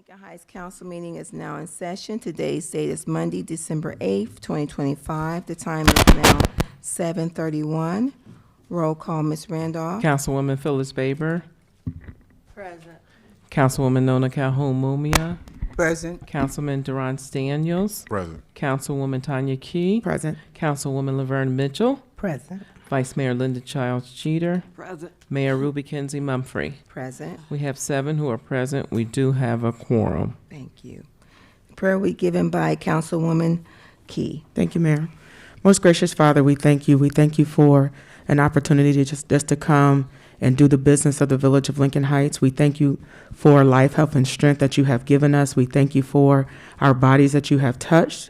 Lincoln Heights Council meeting is now in session. Today's date is Monday, December 8th, 2025. The time is now 7:31. Roll call, Ms. Randolph. Councilwoman Phyllis Baber. Present. Councilwoman Nona Calhoun Mumia. Present. Councilman Durant Daniels. Present. Councilwoman Tanya Key. Present. Councilwoman Laverne Mitchell. Present. Vice Mayor Linda Childs Jeter. Present. Mayor Ruby Kenzie Mumphrey. Present. We have 7 who are present. We do have a quorum. Thank you. Prayer week given by Councilwoman Key. Thank you, Mayor. Most gracious Father, we thank you. We thank you for an opportunity to just to come and do the business of the village of Lincoln Heights. We thank you for life, health, and strength that you have given us. We thank you for our bodies that you have touched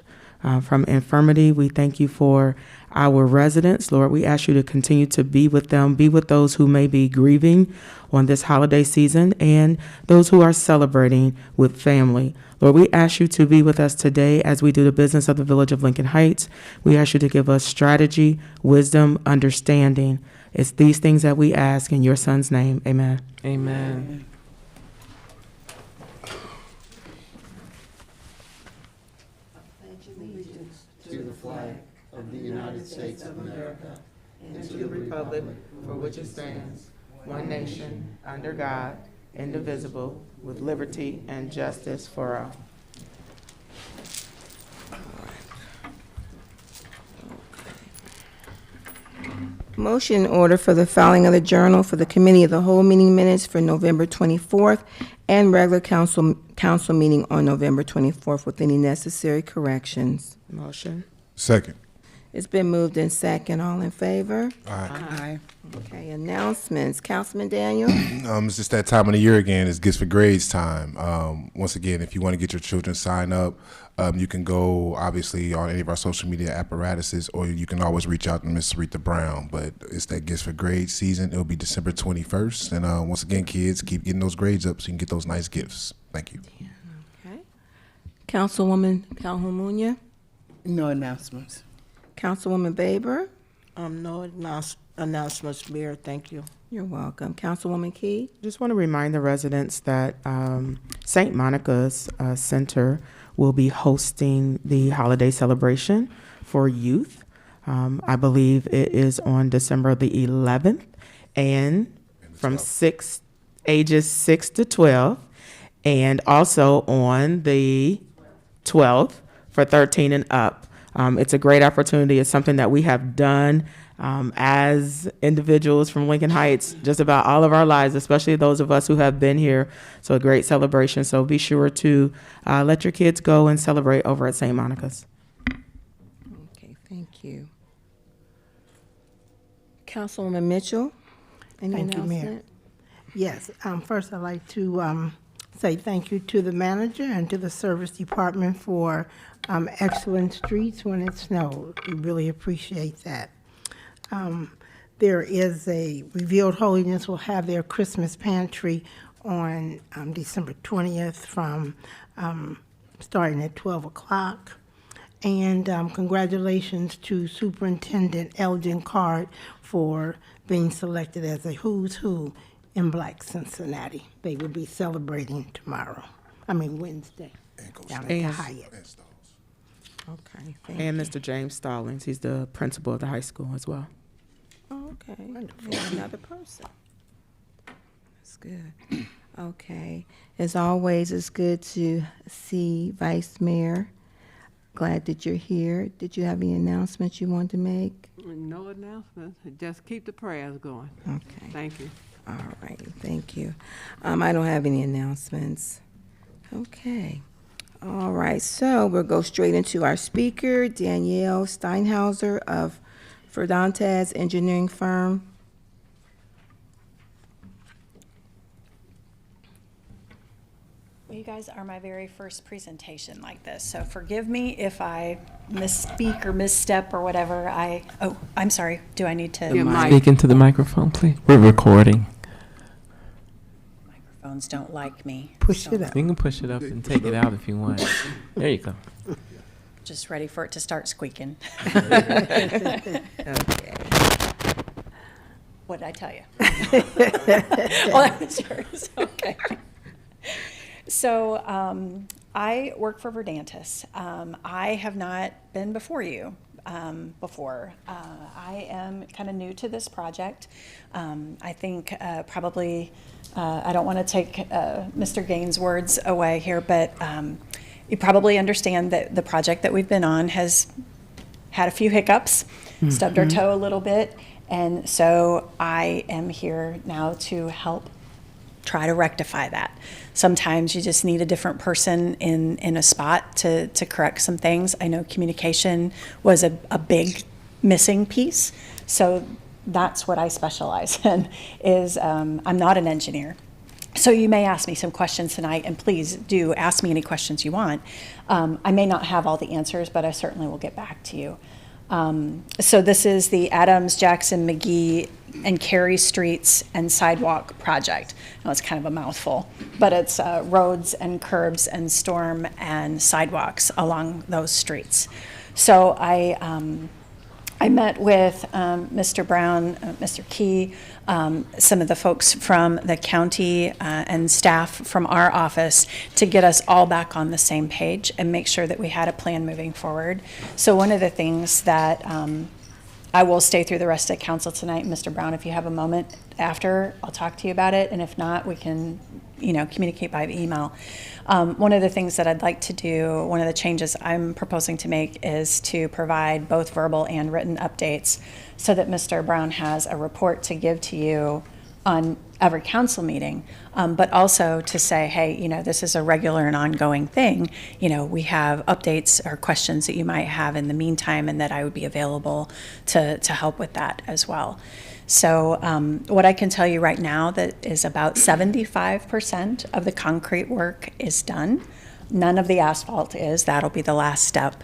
from infirmity. We thank you for our residents. Lord, we ask you to continue to be with them, be with those who may be grieving on this holiday season and those who are celebrating with family. Lord, we ask you to be with us today as we do the business of the village of Lincoln Heights. We ask you to give us strategy, wisdom, understanding. It's these things that we ask in your son's name. Amen. Amen. To the flag of the United States of America and to the republic for which it stands, One nation, under God, indivisible, with liberty and justice for all. Motion in order for the filing of the journal for the Committee of the Whole meeting minutes for November 24th and regular council meeting on November 24th with any necessary corrections. Motion. Second. It's been moved in second. All in favor? Aye. Okay, announcements. Councilman Daniel? It's just that time of the year again. It's Gifts for Grades time. Once again, if you want to get your children signed up, you can go obviously on any of our social media apparatuses, or you can always reach out to Miss Rita Brown. But it's that Gifts for Grades season. It'll be December 21st. And once again, kids, keep getting those grades up so you can get those nice gifts. Thank you. Okay. Councilwoman Calhoun Munia? no announcements. Councilwoman Baber? No announcements, Mayor. Thank you. You're welcome. Councilwoman Key? Just want to remind the residents that St. Monica's Center will be hosting the holiday celebration for youth. I believe it is on December the 11th, and from ages 6 to 12, and also on the 12th for 13 and up. It's a great opportunity. It's something that we have done as individuals from Lincoln Heights just about all of our lives, especially those of us who have been here. So a great celebration. So be sure to let your kids go and celebrate over at St. Monica's. Okay, thank you. Councilwoman Mitchell? Any Thank you, Mayor. announcement? Yes, first I'd like to say thank you to the manager and to the service department for excellent streets when it snowed. We really appreciate that. There is a Revealed Holiness will have their Christmas pantry on December 20th from starting at 12 o'clock. And congratulations to Superintendent Elgin Card for being selected as a who's who in Black Cincinnati. They will be celebrating Wednesday, down at the Hyatt. Okay, thank And you. Mr. James Stallings, he's the principal of the high school as well. Oh, okay. We have another person. That's good. Okay. As always, it's good to see Vice Mayor. Glad that you're here. Did you have any announcements you wanted to make? No announcements. Just keep the prayers going. Okay. Thank you. All right. Thank you. I don't have any announcements. Okay. All right. So we'll go straight into our speaker, Danielle Steinhauser of Ferdantes Engineering Firm. Well, you guys are my very first presentation like this, so forgive me if I misspeak or misstep or whatever. I'm sorry. Do I need to? Speak into the microphone, please. We're recording. Microphones don't like me. Push it up. You can push it up and take it out if you want. There you go. Just ready for it to start squeaking. Okay. What did I tell you? Oh, that was yours. Okay. So I work for Verdantis. I have not been before you before. I am kind of new to this project. I think probably, I don't want to take Mr. Gaines' words away here, but you probably understand that the project that we've been on has had a few hiccups, stubbed our toe a little bit, and so I am here now to help try to rectify that. Sometimes you just need a different person in a spot to correct some things. I know communication was a big missing piece, so that's what I specialize in, is I'm not an engineer. So you may ask me some questions tonight, and please do ask me any questions you want. I may not have all the answers, but I certainly will get back to you. So this is the Adams, Jackson, McGee, and Cary Streets and Sidewalk Project. Now it's kind of a mouthful, but it's roads and curbs and storm and sidewalks along those streets. So I met with Mr. Brown, Mr. Key, some of the folks from the county and staff from our office to get us all back on the same page and make sure that we had a plan moving forward. So one of the things that I will stay through the rest of the council tonight. Mr. Brown, if you have a moment after, I'll talk to you about it. And if not, we can, communicate by email. One of the things that I'd like to do, one of the changes I'm proposing to make is to provide both verbal and written updates so that Mr. Brown has a report to give to you on every council meeting, but also to say, hey, this is a regular and ongoing thing. We have updates or questions that you might have in the meantime, and that I would be available to help with that as well. So what I can tell you right now that is about 75% of the concrete work is done. None of the asphalt is. That'll be the last step.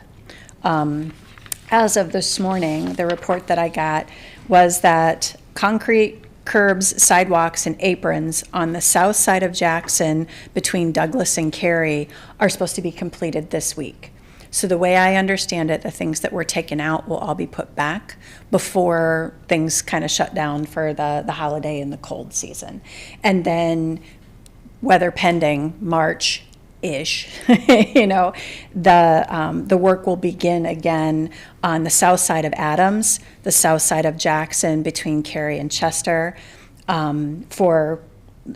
As of this morning, the report that I got was that concrete, curbs, sidewalks, and aprons on the south side of Jackson between Douglas and Cary are supposed to be completed this week. So the way I understand it, the things that were taken out will all be put back before things kind of shut down for the holiday and the cold season. And then, weather pending, March-ish, the work will begin again on the south side of Adams, the south side of Jackson between Cary and Chester, for,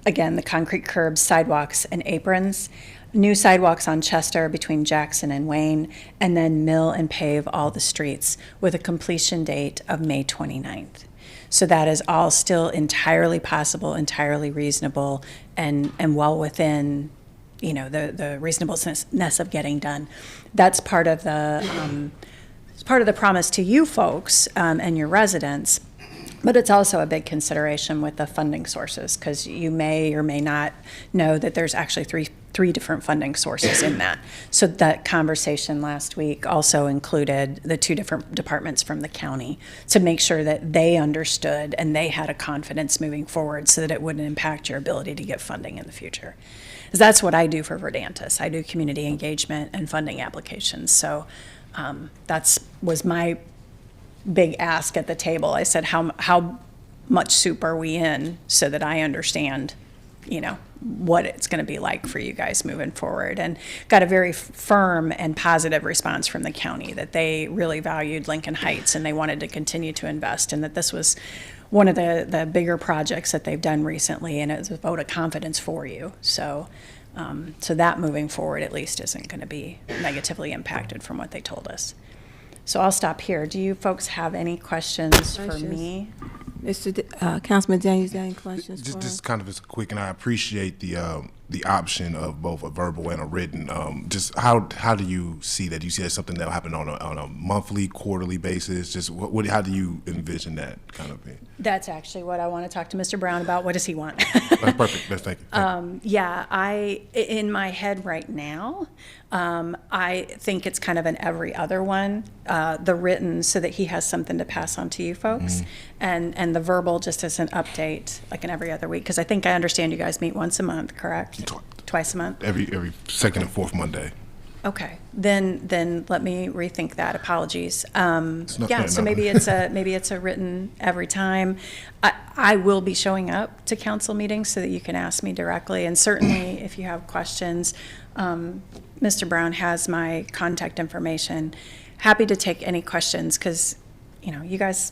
again, the concrete curbs, sidewalks, and aprons. New sidewalks on Chester between Jackson and Wayne, and then mill and pave all the streets with a completion date of May 29th. So that is all still entirely possible, entirely reasonable, and well within the reasonableness of getting done. That's part of the promise to you folks and your residents, but it's also a big consideration with the funding sources, because you may or may not know that there's actually three different funding sources in that. So that conversation last week also included the two different departments from the county to make sure that they understood and they had a confidence moving forward so that it wouldn't impact your ability to get funding in the future. Because that's what I do for Verdantis. I do community engagement and funding applications. So that's was my big ask at the table. I said, how much soup are we in so that I understand, what it's going to be like for you guys moving forward. And got a very firm and positive response from the county that they really valued Lincoln Heights and they wanted to continue to invest, and that this was one of the bigger projects that they've done recently, and it was a vote of confidence for you. So that moving forward at least isn't going to be negatively impacted from what they told us. So I'll stop here. Do you folks have any questions for me? Councilman Daniels, any questions for Just kind of as quick, and I appreciate the option of both a verbal and a written. Just how do you see that? Do you see that something that will happen on a monthly, quarterly basis? Just how do you envision that kind of thing? That's actually what I want to talk to Mr. Brown about. What does he want? That's perfect. That's thank you. Yeah, in my head right now, I think it's kind of an every other one, the written, so that he has something to pass on to you folks, and the verbal just as an update, like an every other week, because I think I understand you guys meet once a month, correct? Twice a month? Every second and fourth Monday. Okay, then let me rethink that. Apologies. It's not Yeah, fair, so no. maybe it's a written every time. I will be showing up to council meetings so that you can ask me directly, and certainly if you have questions, Mr. Brown has my contact information. Happy to take any questions, because, you guys,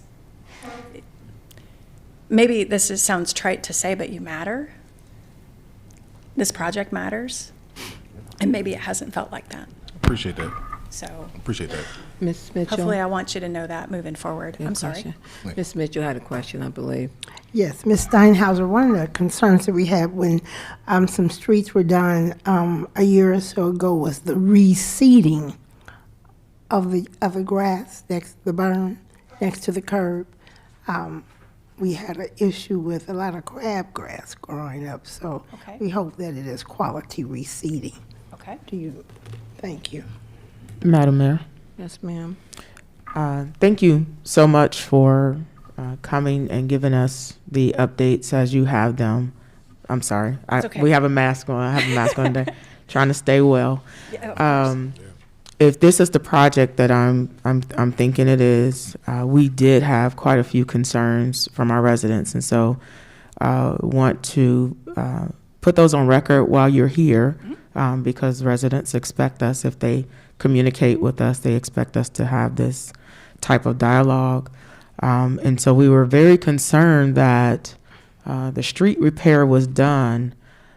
maybe sounds trite to say, but you matter. This project matters. And maybe it hasn't felt like that. Appreciate that. So Appreciate that. Ms. Mitchell? hopefully I want you to know that moving forward. Your I'm sorry. question. Ms. Mitchell had a question, I believe. Yes, Ms. Steinhauser, one of the concerns that we had when some streets were done a year or so ago was the reseeding of the grass next the berm next to the curb. We had an issue with a lot of crabgrass growing up, so Okay. we hope that it is quality reseeding. Okay. Thank you. Madam Mayor, Yes, ma'am. thank you so much for coming and giving us the updates as you have them. I'm sorry. It's okay. We have a mask on. I have a mask on today, trying to stay well. Yeah, of course. If this is the project that I'm thinking it is, we did have quite a few concerns from our residents, and so want to put those on record while you're here, because residents expect us, if they communicate with us, they expect us to have this type of dialogue, and so we were very concerned that the street repair was done,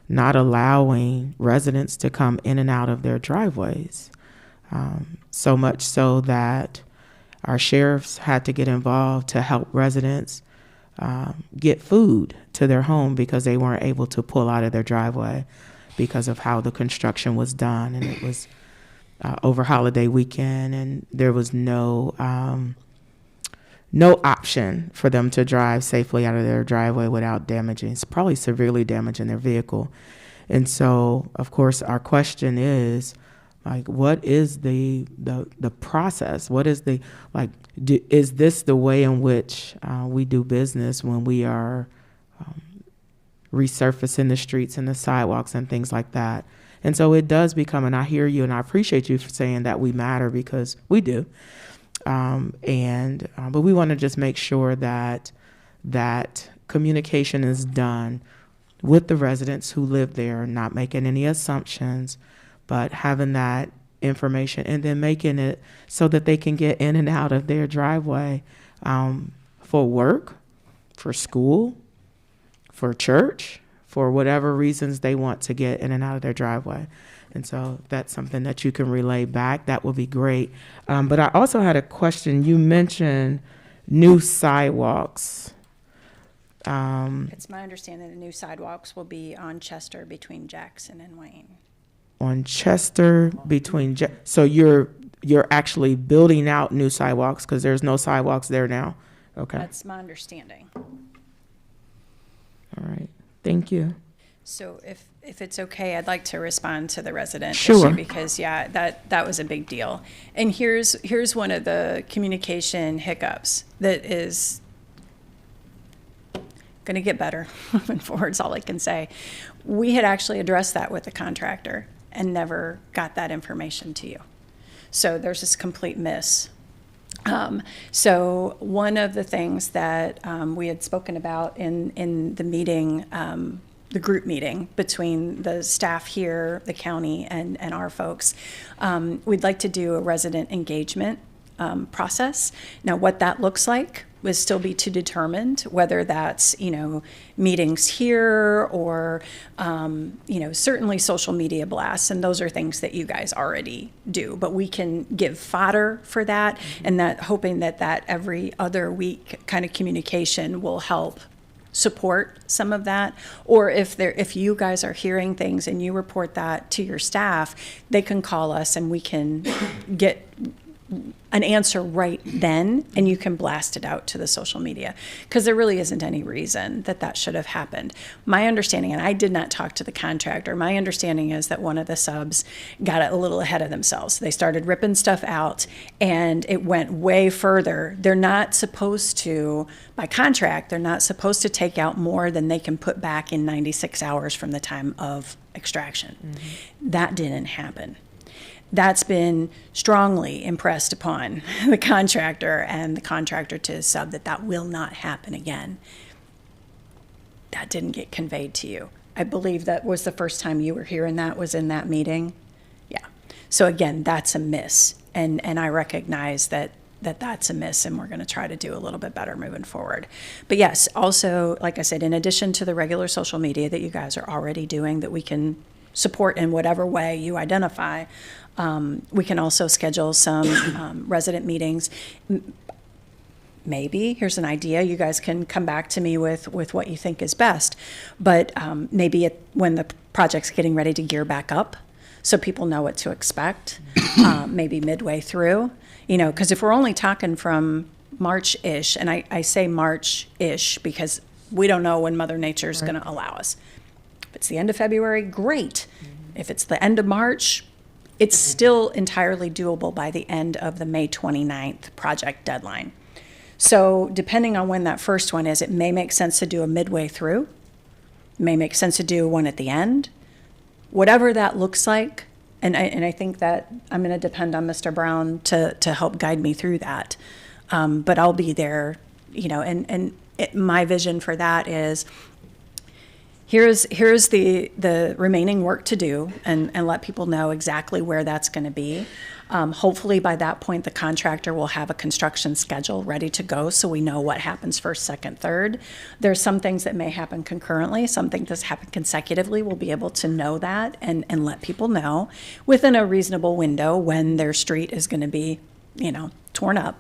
not allowing residents to come in and out of their driveways. So much so that our sheriffs had to get involved to help residents get food to their home because they weren't able to pull out of their driveway because of how the construction was done. And it was over holiday weekend, and there was no option for them to drive safely out of their driveway without probably severely damaging their vehicle. And so, of course, our question is, what is the process? What is is this the way in which we do business when we are resurfacing the streets and the sidewalks and things like that? And so it does become, and I hear you and I appreciate you for saying that we matter, because we do. But we want to just make sure that communication is done with the residents who live there, not making any assumptions, but having that information and then making it so that they can get in and out of their driveway for work, for school, for church, for whatever reasons they want to get in and out of their driveway. And so that's something that you can relay back. That would be great. But I also had a question. You mentioned new sidewalks. It's my understanding the new sidewalks will be on Chester between Jackson and Wayne. On Chester so you're actually building out new sidewalks because there's no sidewalks there now. Okay. That's my understanding. All right. Thank you. So if it's okay, I'd like to respond to the resident Sure. issue, because that was a big deal. And here's one of the communication hiccups that is going to get better moving forward, is all I can say. We had actually addressed that with the contractor and never got that information to you. So there's this complete miss. So one of the things that we had spoken about in the meeting, the group meeting between the staff here, the county, and our folks, we'd like to do a resident engagement process. Now, what that looks like would still be to determined, whether that's, meetings here or, certainly social media blasts, and those are things that you guys already do. But we can give fodder for that, and that hoping that every other week kind of communication will help support some of that. Or if you guys are hearing things and you report that to your staff, they can call us and we can get an answer right then, and you can blast it out to the social media, because there really isn't any reason that should have happened. My understanding, and I did not talk to the contractor, my understanding is that one of the subs got a little ahead of themselves. They started ripping stuff out and it went way further. They're not supposed to, by contract, they're not supposed to take out more than they can put back in 96 hours from the time of extraction. Mm-hmm. That didn't happen. That's been strongly impressed upon the contractor and the contractor to his sub that will not happen again. That didn't get conveyed to you. I believe that was the first time you were hearing that, was in that meeting. Yeah. So again, that's a miss. And I recognize that's a miss, and we're going to try to do a little bit better moving forward. But yes, also, like I said, in addition to the regular social media that you guys are already doing that we can support in whatever way you identify, we can also schedule some resident meetings. Maybe, here's an idea, you guys can come back to me with what you think is best, but maybe when the project's getting ready to gear back up, so people know what to expect, maybe midway through, because if we're only talking from March-ish, and I say March-ish because we don't know when Mother Nature is going to allow us. If it's the end of February, great. If it's the end of March, it's still entirely doable by the end of the May 29th project deadline. So depending on when that first one is, it may make sense to do a midway through, it may make sense to do one at the end, whatever that looks like. And I think that I'm going to depend on Mr. Brown to help guide me through that. But I'll be there, my vision for that is here's the remaining work to do, and let people know exactly where that's going to be. Hopefully by that point, the contractor will have a construction schedule ready to go, so we know what happens first, second, third. There's some things that may happen concurrently, some things that happen consecutively. We'll be able to know that and let people know within a reasonable window when their street is going to be, torn up.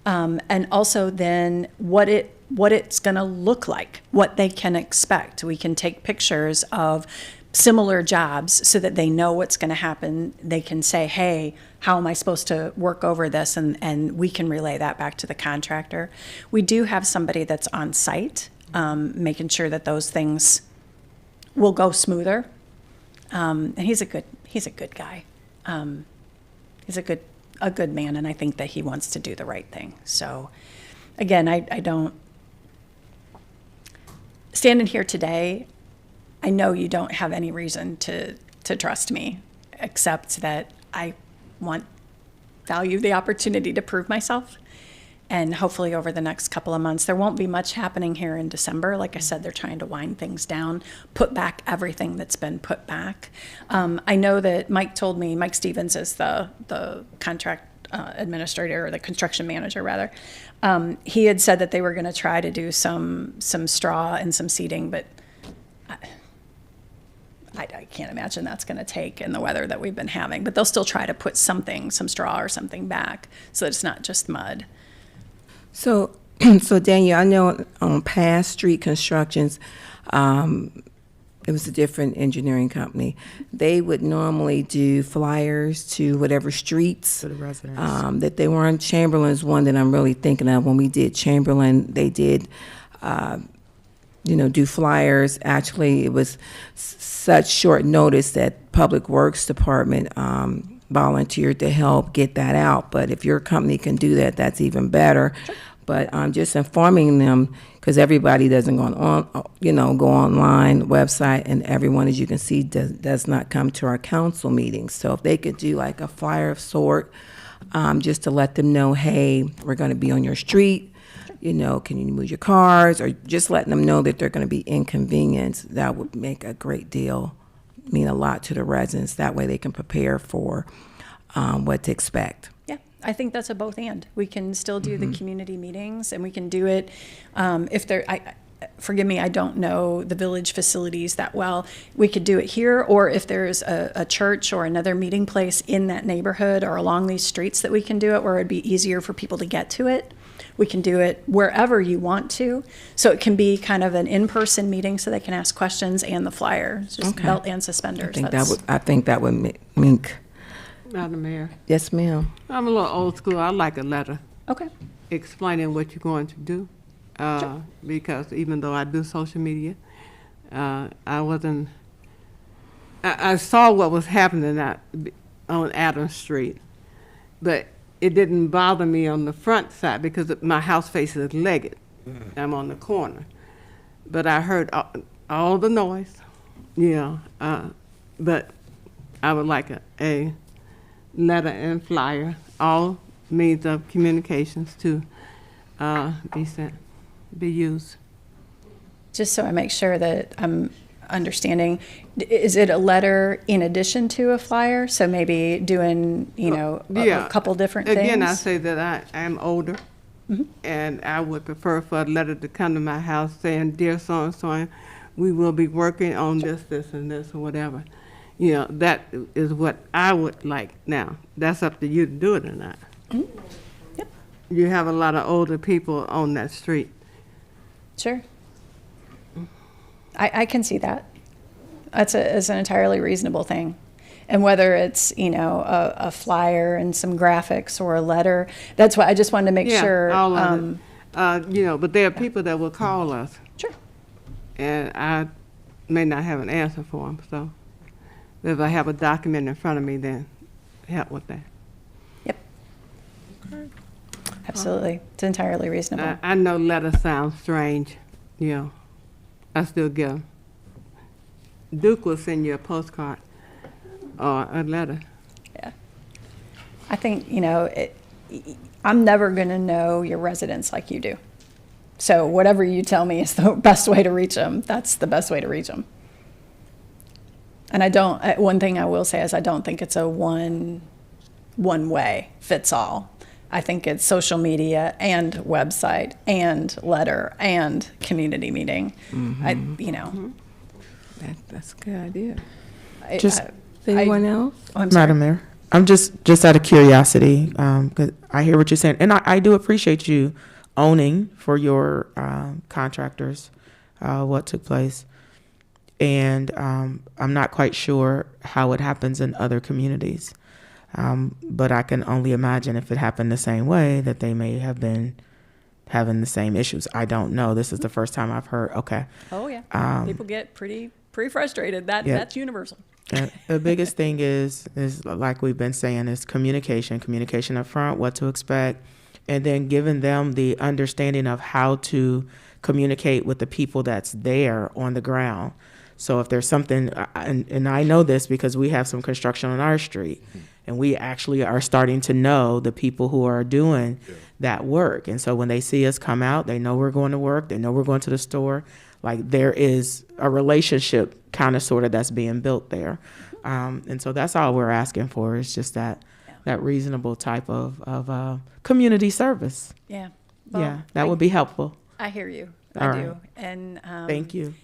And also then what it's going to look like, what they can expect. We can take pictures of similar jobs so that they know what's going to happen. They can say, hey, how am I supposed to work over this? And we can relay that back to the contractor. We do have somebody that's on site, making sure that those things will go smoother. And he's a good guy. He's a good man, and I think that he wants to do the right thing. So again, I don't, standing here today, I know you don't have any reason to trust me, except that I value the opportunity to prove myself. And hopefully over the next couple of months, there won't be much happening here in December. Like I said, they're trying to wind things down, put back everything that's been put back. I know that Mike Stevens is the contract administrator, or the construction manager rather. He had said that they were going to try to do some straw and some seating, but I can't imagine that's going to take in the weather that we've been having. But they'll still try to put some straw or something back so that it's not just mud. So Daniel, I know on past street constructions, it was a different engineering company. They would normally do flyers to whatever streets. To the residents. That they weren't. Chamberlain's one that I'm really thinking of. When we did Chamberlain, they did, do flyers. Actually, it was such short notice that Public Works Department volunteered to help get that out. But if your company can do that, that's even better. Sure. But I'm just informing them, because everybody doesn't go online website, and everyone, as you can see, does not come to our council meetings. So if they could do like a flyer of sort, just to let them know, hey, we're going to be on your street. Can you move your cars, or just letting them know that they're going to be inconvenienced, that would make a great deal, mean a lot to the residents. That way they can prepare for what to expect. Yeah, I think that's a both and. We can still do the community meetings, and we can do it if they're, forgive me, I don't know the village facilities that well. We could do it here, or if there's a church or another meeting place in that neighborhood or along these streets that we can do it, where it'd be easier for people to get to it. We can do it wherever you want to. So it can be kind of an in-person meeting so they can ask questions, and the flyer, just belt and suspenders. I think that would make. Madam Mayor, Yes, ma'am. I'm a little old school. I like a letter Okay. explaining what you're going to do. Sure. Because even though I do social media, I saw what was happening on Adams Street, but it didn't bother me on the front side because my house faces Leggett. I'm on the corner. But I heard all the noise, but I would like a letter and flyer, all means of communications to be sent, be used. Just so I make sure that I'm understanding, is it a letter in addition to a flyer? So maybe doing, a couple different things? Again, I say that I am older, and I would prefer for a letter to come to my house saying, "Dear so-and-so, we will be working on this, this, and this, or whatever." That is what I would like. Now, that's up to you to do it or not. Yep. You have a lot of older people on that street. Sure. I can see that. It's an entirely reasonable thing. And whether it's, a flyer and some graphics or a letter, that's why I just wanted to make sure. All of it. But there are people that will call us. Sure. And I may not have an answer for them, so if I have a document in front of me, then help with that. Yep. Absolutely. It's entirely reasonable. I know letters sound strange, I still get them. Duke will send you a postcard or a letter. Yeah. I think, I'm never going to know your residents like you do. So whatever you tell me is the best way to reach them, that's the best way to reach them. And one thing I will say is I don't think it's a one way fits all. I think it's social media and website and letter and community meeting. That's a good idea. Just Anyone else? Oh, I'm sorry. Madam Mayor, I'm just out of curiosity, because I hear what you're saying, and I do appreciate you owning for your contractors what took place, and I'm not quite sure how it happens in other communities, but I can only imagine if it happened the same way that they may have been having the same issues. I don't know. This is the first time I've heard. Okay. Oh yeah. People get pretty frustrated. That's universal. The biggest thing is like we've been saying, is communication up front, what to expect, and then giving them the understanding of how to communicate with the people that's there on the ground. So if there's something, and I know this because we have some construction on our street, and we actually are starting to know the people who are doing that work. And so when they see us come out, they know we're going to work, they know we're going to the store. Like there is a relationship kind of sort of that's being built there. And so that's all we're asking for, is just that reasonable type of community service. Yeah. Well, that would be helpful. I hear you. All I do. right. And Thank you.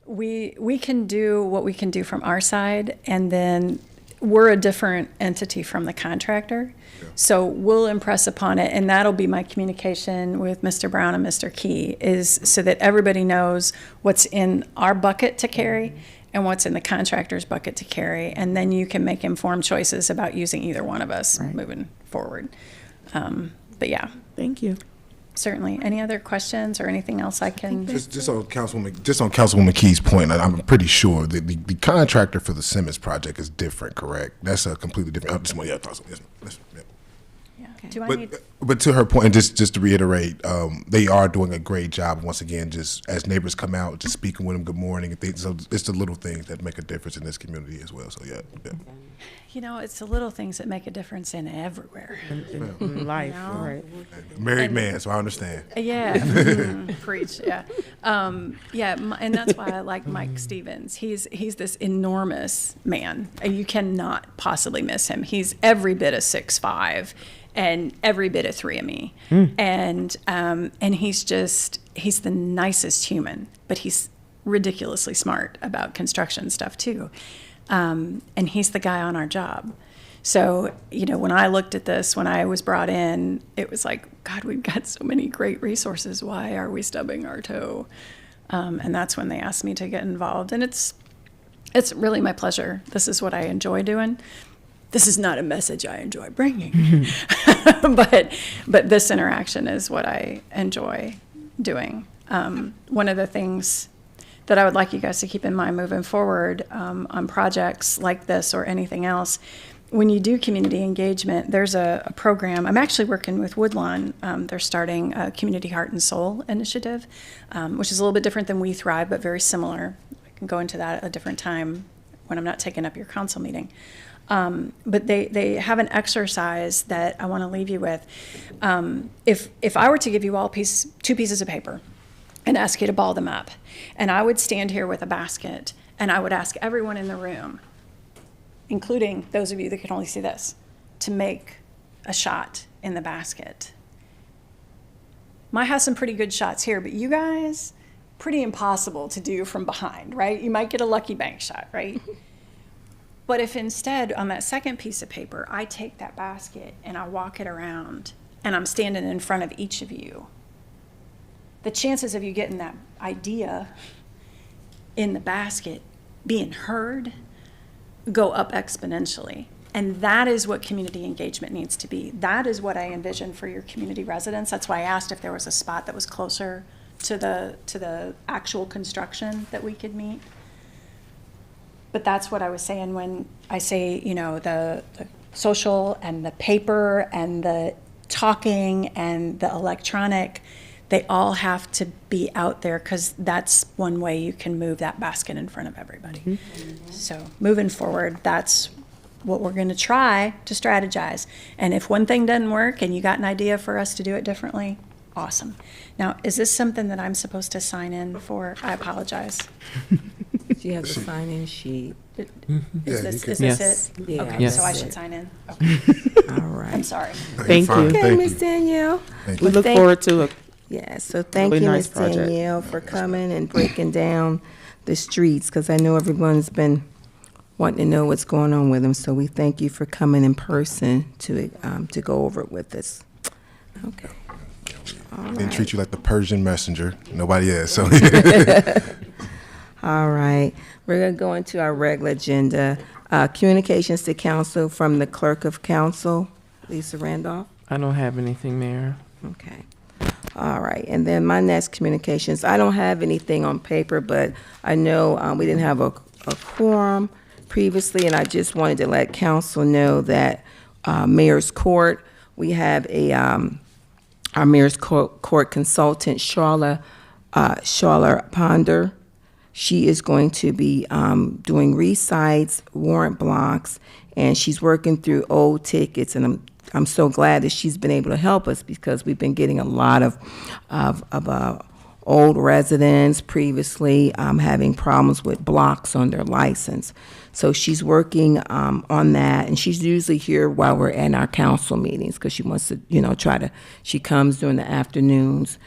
we can do what we can do from our side, and then we're a different entity from the contractor. So we'll impress upon it, and that'll be my communication with Mr. Brown and Mr. Key, is so that everybody knows what's in our bucket to carry and what's in the contractor's bucket to carry, and then you can make informed choices about using either one of us moving forward. But yeah. Thank you. Certainly. Any other questions or anything else I can? Just on Councilwoman Key's point, I'm pretty sure that the contractor for the Simmons project is different, correct? That's a completely different. I just want your thoughts on this. Yeah. Do I need? But to her point, and just to reiterate, they are doing a great job. Once again, just as neighbors come out, just speaking with them, good morning. So it's the little things that make a difference in this community as well. So yeah. It's the little things that make a difference in everywhere. In life, right? Married man, so I understand. Yeah, preach. Yeah, and that's why I like Mike Stevens. He's this enormous man. You cannot possibly miss him. He's every bit of 6'5", and every bit of 3 of me. And he's the nicest human, but he's ridiculously smart about construction stuff too. And he's the guy on our job. So, when I looked at this, when I was brought in, it was like, God, we've got so many great resources. Why are we stubbing our toe? And that's when they asked me to get involved. And it's really my pleasure. This is what I enjoy doing. This is not a message I enjoy bringing, but this interaction is what I enjoy doing. One of the things that I would like you guys to keep in mind moving forward on projects like this or anything else, when you do community engagement, there's a program. I'm actually working with Woodlawn. They're starting a Community Heart and Soul initiative, which is a little bit different than We Thrive, but very similar. I can go into that at a different time when I'm not taking up your council meeting. But they have an exercise that I want to leave you with. If I were to give you all two pieces of paper and ask you to ball them up, and I would stand here with a basket, and I would ask everyone in the room, including those of you that can only see this, to make a shot in the basket. Might have some pretty good shots here, but you guys, pretty impossible to do from behind, right? You might get a lucky bank shot, right? But if instead, on that second piece of paper, I take that basket and I walk it around and I'm standing in front of each of you, the chances of you getting that idea in the basket being heard go up exponentially. And that is what community engagement needs to be. That is what I envision for your community residents. That's why I asked if there was a spot that was closer to the actual construction that we could meet. But that's what I was saying when I say, you know, the social and the paper and the talking and the electronic, they all have to be out there, because that's one way you can move that basket in front of everybody. Mm-hmm. So moving forward, that's what we're going to try to strategize. And if one thing doesn't work and you got an idea for us to do it differently, awesome. Now, is this something that I'm supposed to sign in for? I apologize. She has a sign-in sheet. Is this Yes. it? Yeah. Okay, Yes. so I should sign in? Okay, All I'm right. sorry. Thank Fine. you. Okay, Thank Miss you. Danielle. Thank We you. look Thank- forward to it. Yeah, so thank Really you, nice Miss project. Danielle, for coming and breaking down the streets, because I know everyone's been wanting to know what's going on with them. So we thank you for coming in person to go over it with us. Okay. All Didn't right. treat you like the Persian messenger. Nobody has. So All right. We're going to go into our regular agenda. Communications to council from the clerk of council, Lisa Randolph. I don't have anything, Mayor. Okay. All right. And then my next communications, I don't have anything on paper, but I know we didn't have a quorum previously, and I just wanted to let council know that Mayor's Court, we have our Mayor's Court consultant, Charla Ponder. She is going to be doing recites, warrant blocks, and she's working through old tickets, and I'm so glad that she's been able to help us, because we've been getting a lot of old residents previously having problems with blocks on their license. So she's working on that, and she's usually here while we're in our council meetings, because she wants to, she comes during the afternoons,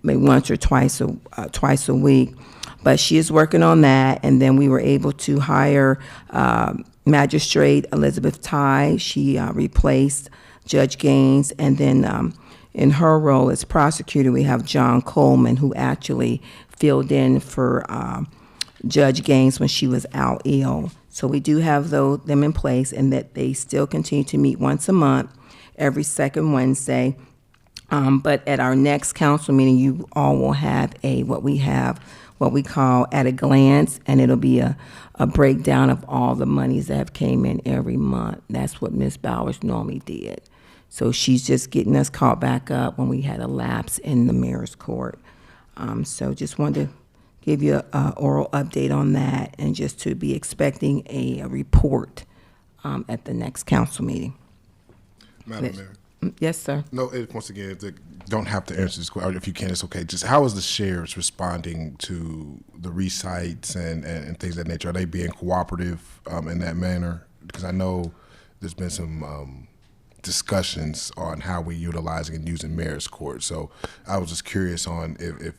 maybe once or twice a week. But she is working on that, and then we were able to hire Magistrate Elizabeth Ty. She replaced Judge Gaines, and then in her role as prosecutor, we have John Coleman, who actually filled in for Judge Gaines when she was out ill. So we do have them in place, and that they still continue to meet once a month, every second Wednesday. But at our next council meeting, you all will have what we call at a glance, and it'll be a breakdown of all the monies that have came in every month. That's what Ms. Bowers normally did. So she's just getting us caught back up when we had a lapse in the mayor's court. So just wanted to give you an oral update on that, and just to be expecting a report at the next council meeting. Madam Mayor. Yes, sir. No, once again, they don't have to answer this question. If you can, it's okay. Just how is the sheriffs responding to the recites and things of that nature? Are they being cooperative in that manner? Because I know there's been some discussions on how we're utilizing and using mayor's court. So I was just curious on if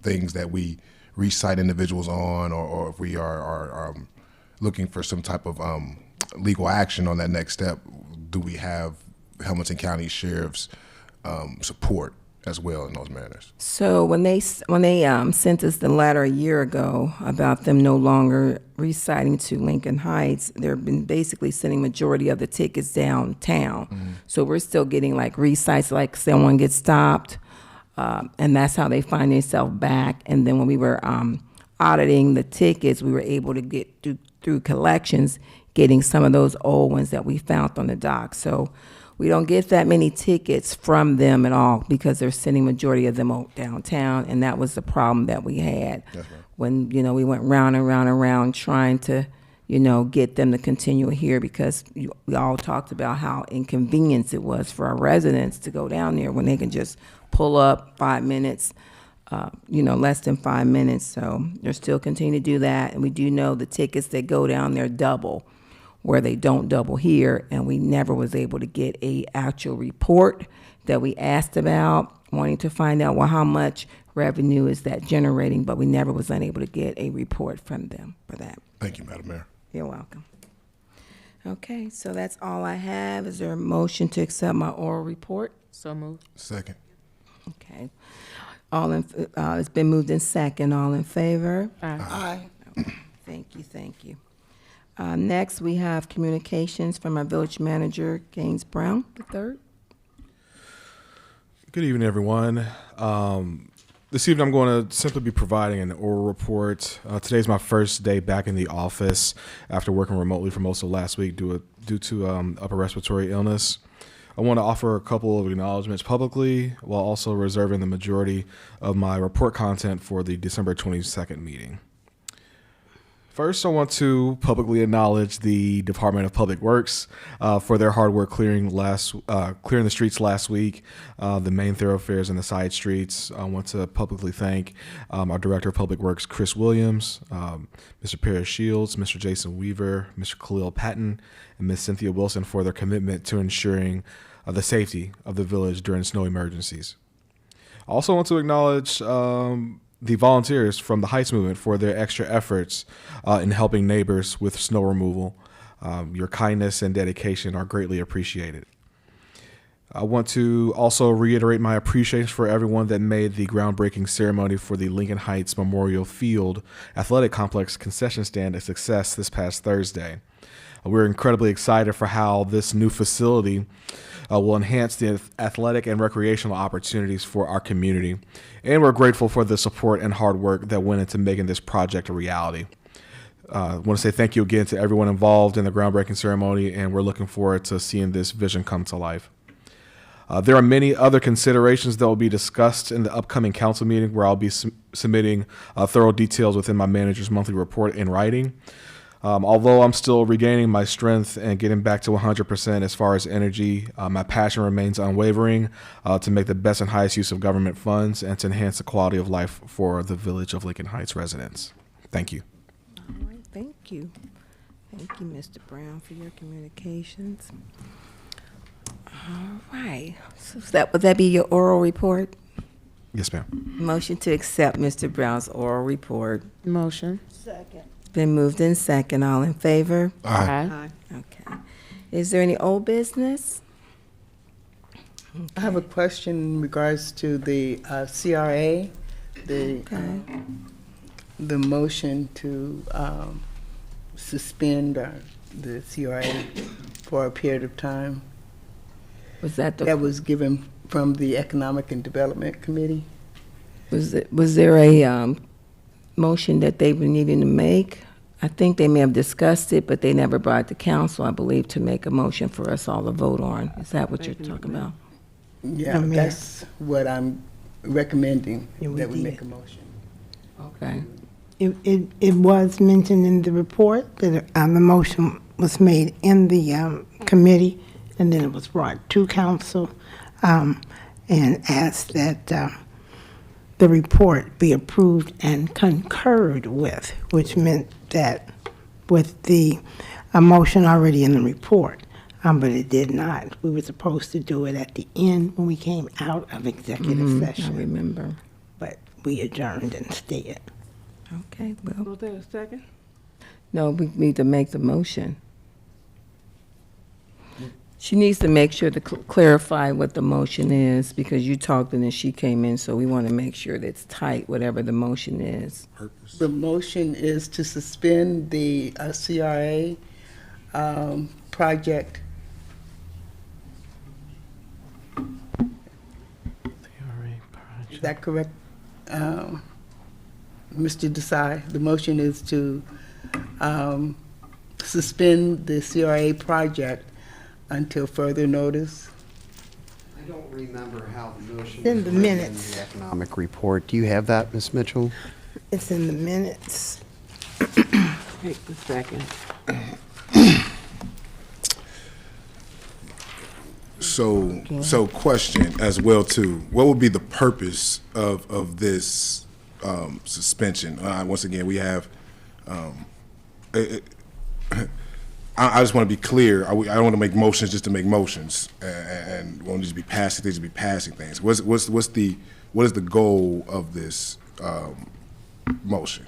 things that we recite individuals on, or if we are looking for some type of legal action on that next step, do we have Hamilton County Sheriff's support as well in those manners? So when they sent us the letter a year ago about them no longer reciting to Lincoln Heights, they've been basically sending majority of the tickets downtown. Mm-hmm. So we're still getting like recites, like someone gets stopped, and that's how they find themselves back. And then when we were auditing the tickets, we were able to get through collections, getting some of those old ones that we found on the dock. So we don't get that many tickets from them at all, because they're sending majority of them downtown, and that was the problem that we had. That's right. When we went round and round and round trying to get them to continue here, because we all talked about how inconvenient it was for our residents to go down there when they can just pull up 5 minutes, less than 5 minutes. So they're still continuing to do that. And we do know the tickets that go down there double, where they don't double here. And we never was able to get a actual report that we asked about, wanting to find out, well, how much revenue is that generating? But we never was unable to get a report from them for that. Thank you, Madam Mayor. You're welcome. Okay, so that's all I have. Is there a motion to accept my oral report? So moved. Second. Okay. It's been moved in second. All in favor? Aye. Thank you. Next, we have communications from our village manager, Gaines Brown III. Good evening, everyone. This evening, I'm going to simply be providing an oral report. Today's my first day back in the office after working remotely for most of last week due to upper respiratory illness. I want to offer a couple of acknowledgments publicly while also reserving the majority of my report content for the December 22nd meeting. First, I want to publicly acknowledge the Department of Public Works for their hard work clearing the streets last week, the main thoroughfares and the side streets. I want to publicly thank our Director of Public Works, Chris Williams, Mr. Paris Shields, Mr. Jason Weaver, Mr. Khalil Patton, and Ms. Cynthia Wilson for their commitment to ensuring the safety of the village during snow emergencies. I also want to acknowledge the volunteers from the Heights Movement for their extra efforts in helping neighbors with snow removal. Your kindness and dedication are greatly appreciated. I want to also reiterate my appreciation for everyone that made the groundbreaking ceremony for the Lincoln Heights Memorial Field Athletic Complex concession stand a success this past Thursday. We're incredibly excited for how this new facility will enhance the athletic and recreational opportunities for our community. And we're grateful for the support and hard work that went into making this project a reality. I want to say thank you again to everyone involved in the groundbreaking ceremony, and we're looking forward to seeing this vision come to life. There are many other considerations that will be discussed in the upcoming council meeting, where I'll be submitting thorough details within my manager's monthly report in writing. Although I'm still regaining my strength and getting back to 100% as far as energy, my passion remains unwavering to make the best and highest use of government funds and to enhance the quality of life for the Village of Lincoln Heights residents. Thank you. All right, thank you. Thank you, Mr. Brown, for your communications. All right, so would that be your oral report? Yes, ma'am. Motion to accept Mr. Brown's oral report. Motion. Second. Been moved in second. All in favor? Aye. Okay. Is there any old business? I have a question in regards to the CRA, Okay. the motion to suspend the CRA for a period of time. Was that That was given from the Economic and Development Committee. was there a motion that they were needing to make? I think they may have discussed it, but they never brought it to council, I believe, to make a motion for us all to vote on. Is that what you're talking about? Yeah, Madam Mayor. that's what I'm recommending, Yeah, we that we did. make a motion. Okay. It was mentioned in the report that the motion was made in the committee, and then it was brought to council, and asked that the report be approved and concurred with, which meant that with the motion already in the report, but it did not. We were supposed to do it at the end when we came out of executive I session, remember. but we adjourned instead. Okay, well, Was there a second? no, we need to make the motion. She needs to make sure to clarify what the motion is, because you talked and then she came in, so we want to make sure that it's tight, whatever the motion is. The motion is to suspend the CRA project. Is that correct? Mr. Desai, the motion is to suspend the CRA project until further notice. I don't remember how the motion In was the written minutes. in the economic report. Do you have that, Ms. Mitchell? It's in the minutes. Wait a second. So question as well too. What would be the purpose of this suspension? Once again, we have. I just want to be clear. I don't want to make motions just to make motions, and won't just be passing things to be passing things. What is the goal of this motion?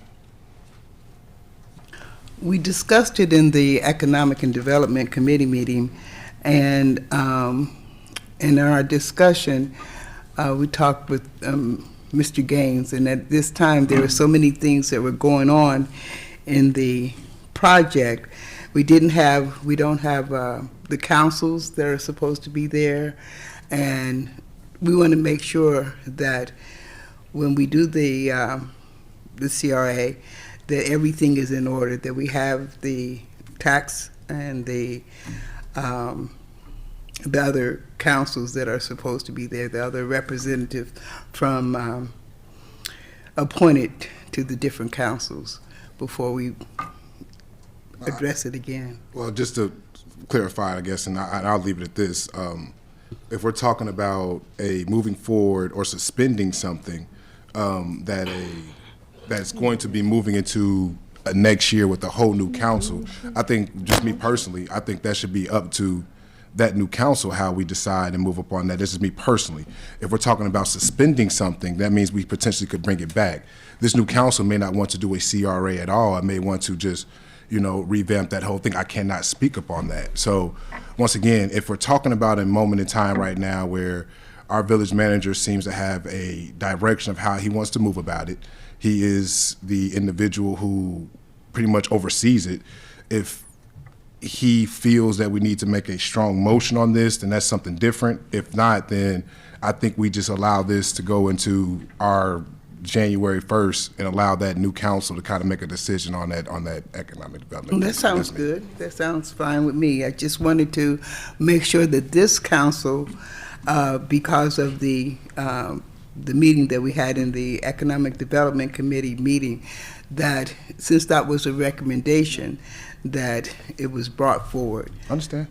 We discussed it in the Economic and Development Committee meeting, and in our discussion, we talked with Mr. Gaines, and at this time, there were so many things that were going on in the project. We don't have the councils that are supposed to be there, and we want to make sure that when we do the CRA, that everything is in order, that we have the tax and the other councils that are supposed to be there, the other representatives from appointed to the different councils before we address it again. Well, just to clarify, I guess, and I'll leave it at this. If we're talking about a moving forward or suspending something that's going to be moving into next year with a whole new council, I think, just me personally, I think that should be up to that new council how we decide and move upon that. This is me personally. If we're talking about suspending something, that means we potentially could bring it back. This new council may not want to do a CRA at all. I may want to just, revamp that whole thing. I cannot speak upon that. So once again, if we're talking about a moment in time right now where our village manager seems to have a direction of how he wants to move about it, he is the individual who pretty much oversees it. If he feels that we need to make a strong motion on this, then that's something different. If not, then I think we just allow this to go into our January 1st and allow that new council to kind of make a decision on that economic development. That sounds good. That sounds fine with me. I just wanted to make sure that this council, because of the meeting that we had in the Economic Development Committee meeting, that since that was a recommendation, that it was brought forward. Understand?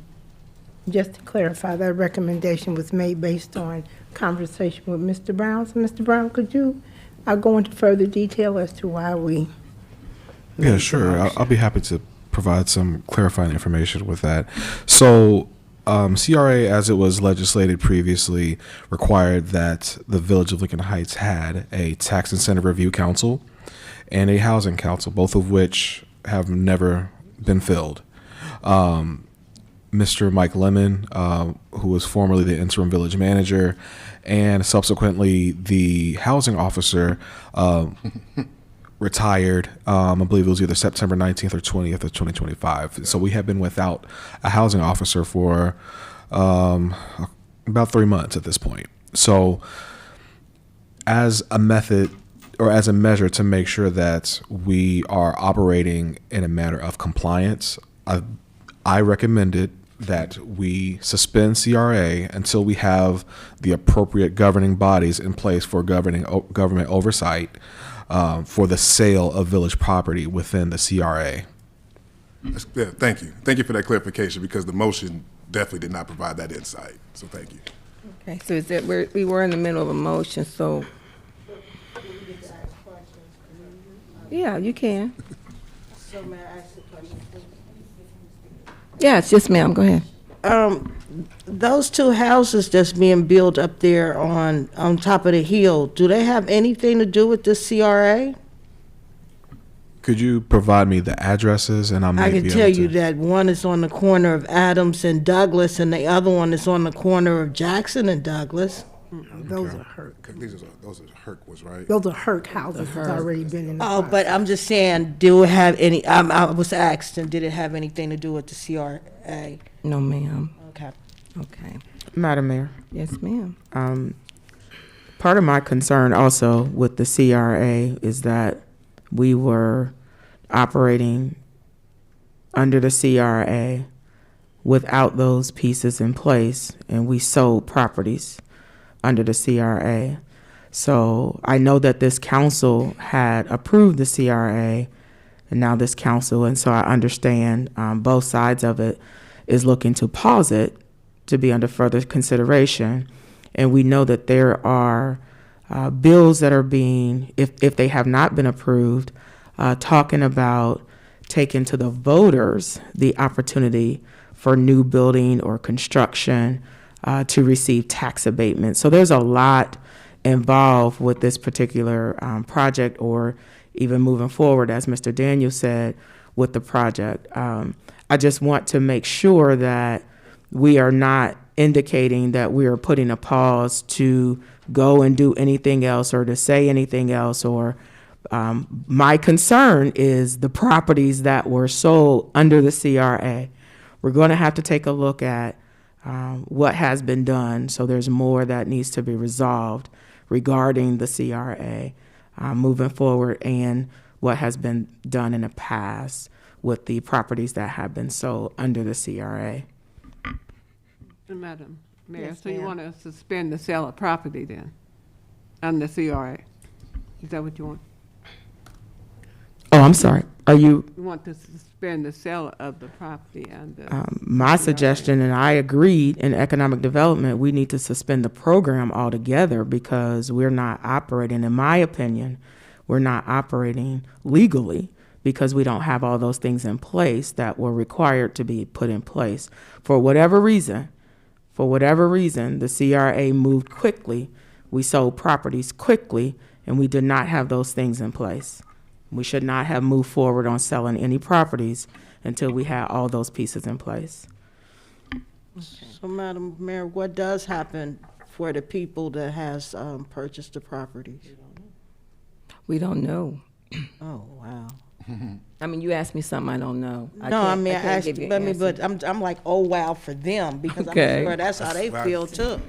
Just to clarify, that recommendation was made based on conversation with Mr. Brown. So, Mr. Brown, could you go into further detail as to why we... Yeah, sure. I'll be happy to provide some clarifying information with that. So, CRA, as it was legislated previously, required that the Village of Lincoln Heights had a tax incentive review council and a housing council, both of which have never been filled. Mr. Mike Lemon, who was formerly the interim village manager, and subsequently the housing officer, retired. I believe it was either September 19th or 20th of 2025. So we have been without a housing officer for about 3 months at this point. So as a method or as a measure to make sure that we are operating in a manner of compliance, I recommended that we suspend CRA until we have the appropriate governing bodies in place for government oversight for the sale of village property within the CRA. Yeah, thank you. Thank you for that clarification, because the motion definitely did not provide that insight. So thank you. Okay, so is that we were in the middle of a motion, so. Yeah, you can. So may I ask a question? Yes, ma'am, go ahead. Those two houses that's being built up there on top of the hill, do they have anything to do with the CRA? Could you provide me the addresses, and I can tell you that one is on the corner of Adams and Douglas, and the other one is on the corner of Jackson and Douglas. Those are Herc. Those are Herc was right. Those are Herc houses that's already been in the Oh, process. but I'm just saying, do it have any, I was asked, and did it have anything to do with the CRA? No, ma'am. Okay. Okay. Madam Mayor, Yes, ma'am. part of my concern also with the CRA is that we were operating under the CRA without those pieces in place, and we sold properties under the CRA. So I know that this council had approved the CRA and now this council, and so I understand both sides of it is looking to pause it to be under further consideration. And we know that there are bills that are being, if they have not been approved, talking about taking to the voters the opportunity for new building or construction to receive tax abatement. So there's a lot involved with this particular project, or even moving forward, as Mr. Daniel said, with the project. I just want to make sure that we are not indicating that we are putting a pause to go and do anything else or to say anything else. Or my concern is the properties that were sold under the CRA. We're going to have to take a look at what has been done. So there's more that needs to be resolved regarding the CRA moving forward, and what has been done in the past with the properties that have been sold under the CRA. Madam Mayor, Yes, so you ma'am. want to suspend the sale of property then, under CRA? Is that what you want? Oh, I'm sorry. Are you, You want to suspend the sale of the property under? my suggestion, and I agreed, in economic development, we need to suspend the program altogether because we're not operating, in my opinion, we're not operating legally because we don't have all those things in place that were required to be put in place. For whatever reason, the CRA moved quickly. We sold properties quickly, and we did not have those things in place. We should not have moved forward on selling any properties until we had all those pieces in place. So, Madam Mayor, what does happen for the people that has purchased the properties? We don't know. Oh, wow. I mean, you asked me something I don't know. No, I mean, I can't asked, give you an but answer. I'm like, oh, wow, for them, because I'm Okay. sure that's how they feel too.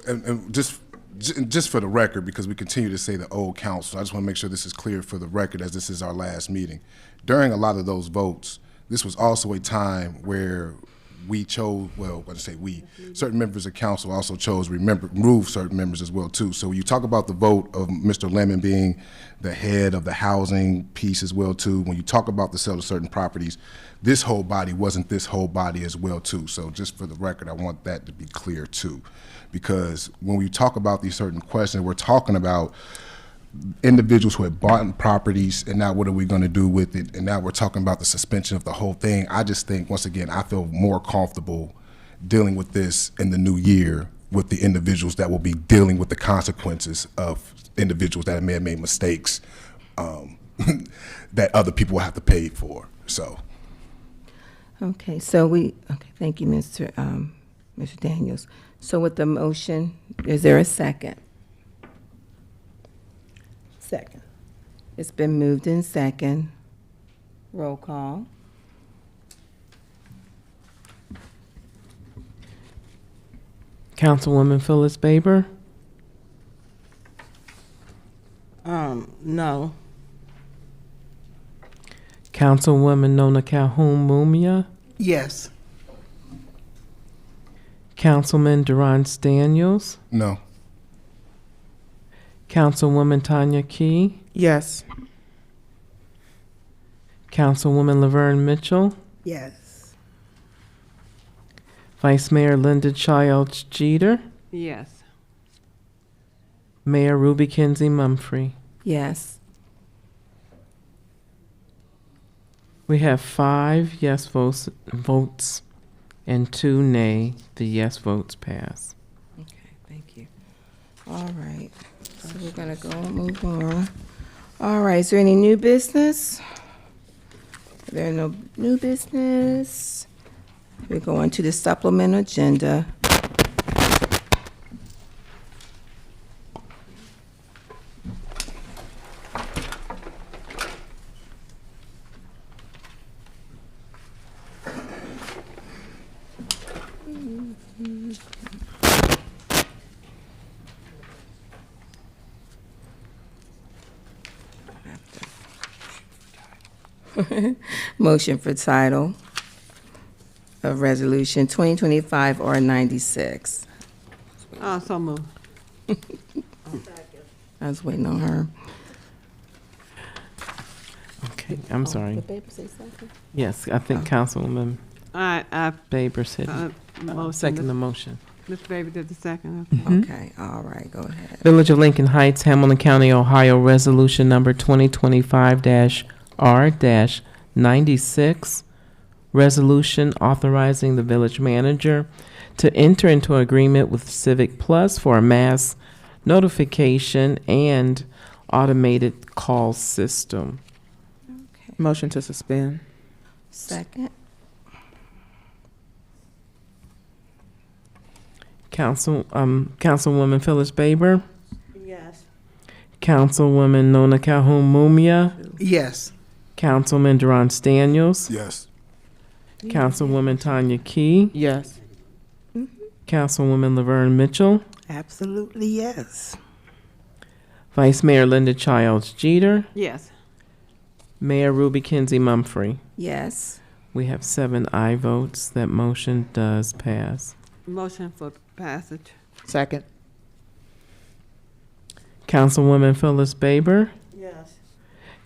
And just for the record, because we continue to say the old council, I just want to make sure this is clear for the record, as this is our last meeting. During a lot of those votes, this was also a time where we chose, well, when I say we, certain members of council also chose remove certain members as well too. So when you talk about the vote of Mr. Lemon being the head of the housing piece as well too, when you talk about the sale of certain properties, this whole body wasn't this whole body as well too. So just for the record, I want that to be clear too. Because when we talk about these certain questions, we're talking about individuals who had bought properties, and now what are we going to do with it? And now we're talking about the suspension of the whole thing. I just think, once again, I feel more comfortable dealing with this in the new year with the individuals that will be dealing with the consequences of individuals that may have made mistakes that other people will have to pay for. So. Okay, thank you, Mr. Daniels. So with the motion, is there a second? Second. It's been moved in second. Roll call. Councilwoman Phyllis Baber, No. Councilwoman Nona Calhoun Mumia, Yes. Councilman Durant Daniels, No. Councilwoman Tanya Key, Yes. Councilwoman Laverne Mitchell, Yes. Vice Mayor Linda Childs Jeter, Yes. Mayor Ruby Kinsey Mumfree. Yes. We have 5 yes votes and 2 nay. The yes votes pass. Okay, thank you. All right, so we're gonna go and move on. All right, is there any new business? There are no new business. We're going to the supplemental agenda. Motion for title of resolution 2025 R96. So moved. I was waiting on her. Okay. Okay, I'm sorry. Did Baber say something? Yes, I think Councilwoman I Baber said, motion. second the motion. Mr. Baby did the second. Okay. Okay, all right, go ahead. Village of Lincoln Heights, Hamilton County, Ohio, Resolution Number 2025-R-96. Resolution authorizing the village manager to enter into agreement with Civic Plus for a mass notification and automated call system. Okay, Motion to suspend. second. Councilwoman Phyllis Baber, Yes. Councilwoman Nona Calhoun Mumia, Yes. Councilman Durant Daniels, Yes. Councilwoman Tanya Key, Yes. Councilwoman Laverne Mitchell, Absolutely, yes. Vice Mayor Linda Childs Jeter, Yes. Mayor Ruby Kinsey Mumphrey. Yes. We have 7 aye votes. That motion does pass. Motion for passage. Second. Councilwoman Phyllis Baber, Yes.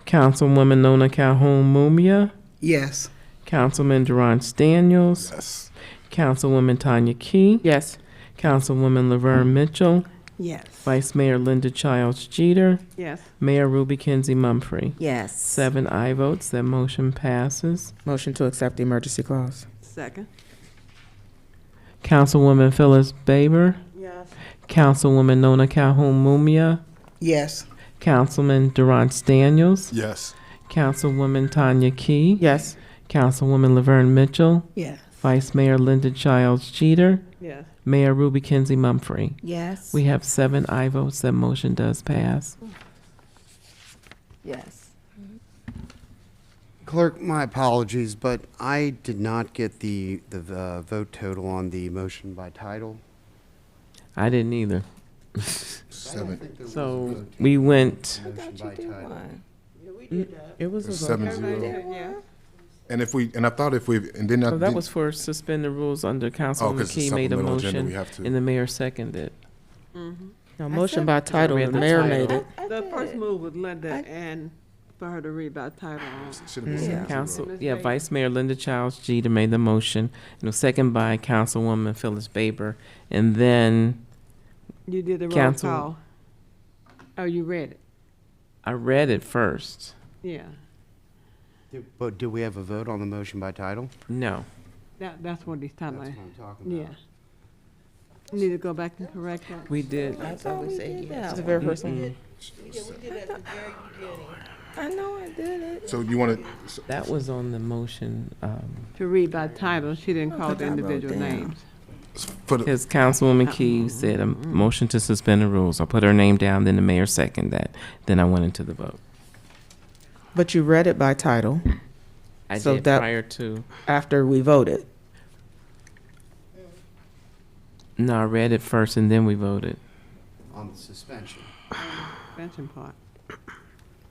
Councilwoman Nona Calhoun Mumia, Yes. Councilman Durant Daniels, Yes. Councilwoman Tanya Key, Yes. Councilwoman Laverne Mitchell, Yes. Vice Mayor Linda Childs Jeter, Yes. Mayor Ruby Kinsey Mumphrey. Yes. 7 aye votes. That motion passes. Motion to accept the emergency clause. Second. Councilwoman Phyllis Baber, Yes. Councilwoman Nona Calhoun Mumia, Yes. Councilman Durant Daniels, Yes. Councilwoman Tanya Key, Yes. Councilwoman Laverne Mitchell, Yes. Vice Mayor Linda Childs Jeter, Yes. Mayor Ruby Kinsey Mumphrey. Yes. We have 7 aye votes. That motion does pass. Yes. Clerk, my apologies, but I did not get the vote total on the motion by title. I didn't either. 7. So we went, I thought you did one. Yeah, we did that. It was a vote. 7-0. Yeah. And if we, and I thought if we, and then I so that did- was for suspend the rules under oh, Councilwoman because it's Key made a supplemental agenda, we motion have to. and the mayor seconded. No, motion by title. read The the mayor title. made it. The first move was Linda and for her to read by title. Should have been Yeah. 7-0. Council, Ms. yeah, Baber. Vice Mayor Linda Childs Jeter made the motion, and it was seconded by Councilwoman Phyllis Baber, and then You did the roll Council- call. Oh, you read it? I read it first. Yeah. But do we have a vote on the motion by title? No, That's what he's That's talking what about. I'm talking Yeah. about. You need to go back and correct that. we did. I thought we did that The one. very first one. Yeah, we did at the very beginning. I know I did it. So you want to, That was on the motion, To read by title, she didn't call the I wrote individual down. names. for the, because Councilwoman Key said a motion to suspend the rules. I put her name down, then the mayor seconded that. Then I went into the vote. But you read it by title I So did that- prior to, after we voted. no, I read it first and then we voted. On the suspension. Suspension part.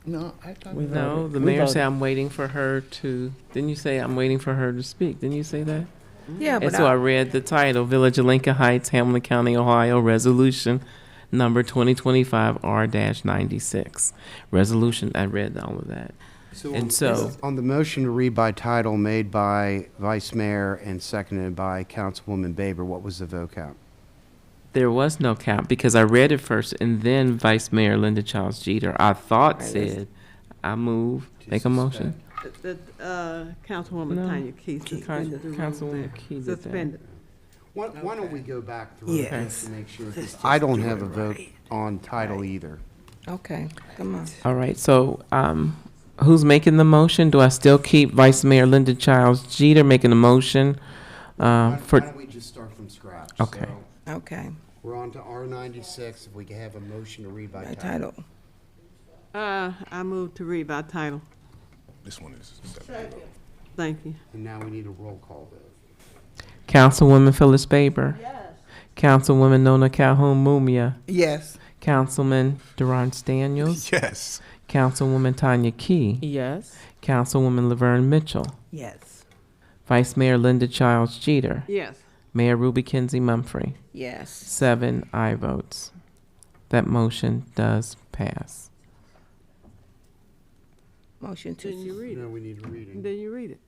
No, I thought. We No, voted. the We mayor voted. said I'm waiting for her to, didn't you say I'm waiting for her to speak? Didn't you say that? Yeah, And but so I read the title, Village of Lincoln Heights, Hamilton County, Ohio, Resolution Number 2025-R-96. Resolution, I read all of that. And so, On the motion to read by title made by Vice Mayor and seconded by Councilwoman Baber, what was the vote count? there was no count because I read it first and then Vice Mayor Linda Childs Jeter, I thought Right, let's- said, I move, To make a motion. Councilwoman No. Tanya Key suspended the rules Councilwoman there. Key did that. Suspended. Why don't we go back through it Yes. to make sure? 'Cause I don't have a vote on title either. okay, come on. All right, so, who's making the motion? Do I still keep Vice Mayor Linda Childs Jeter making the motion? Why For, don't we just start from scratch? Okay. So Okay, we're on to R96, if we can have a motion to read by by title. title. I moved to read by title. this one is 7-0. Thank you. And now we need a roll call vote. Councilwoman Phyllis Baber. Yes. Councilwoman Nona Calhoun Mumia. Yes. Councilman Durant Daniels. Yes. Councilwoman Tanya Key. Yes. Councilwoman Laverne Mitchell. Yes. Vice Mayor Linda Childs Jeter. Yes. Mayor Ruby Kinsey Mumphrey. Yes. 7 aye votes. That motion does pass. Motion Then you to read it. No, we need a reading. Then you read it.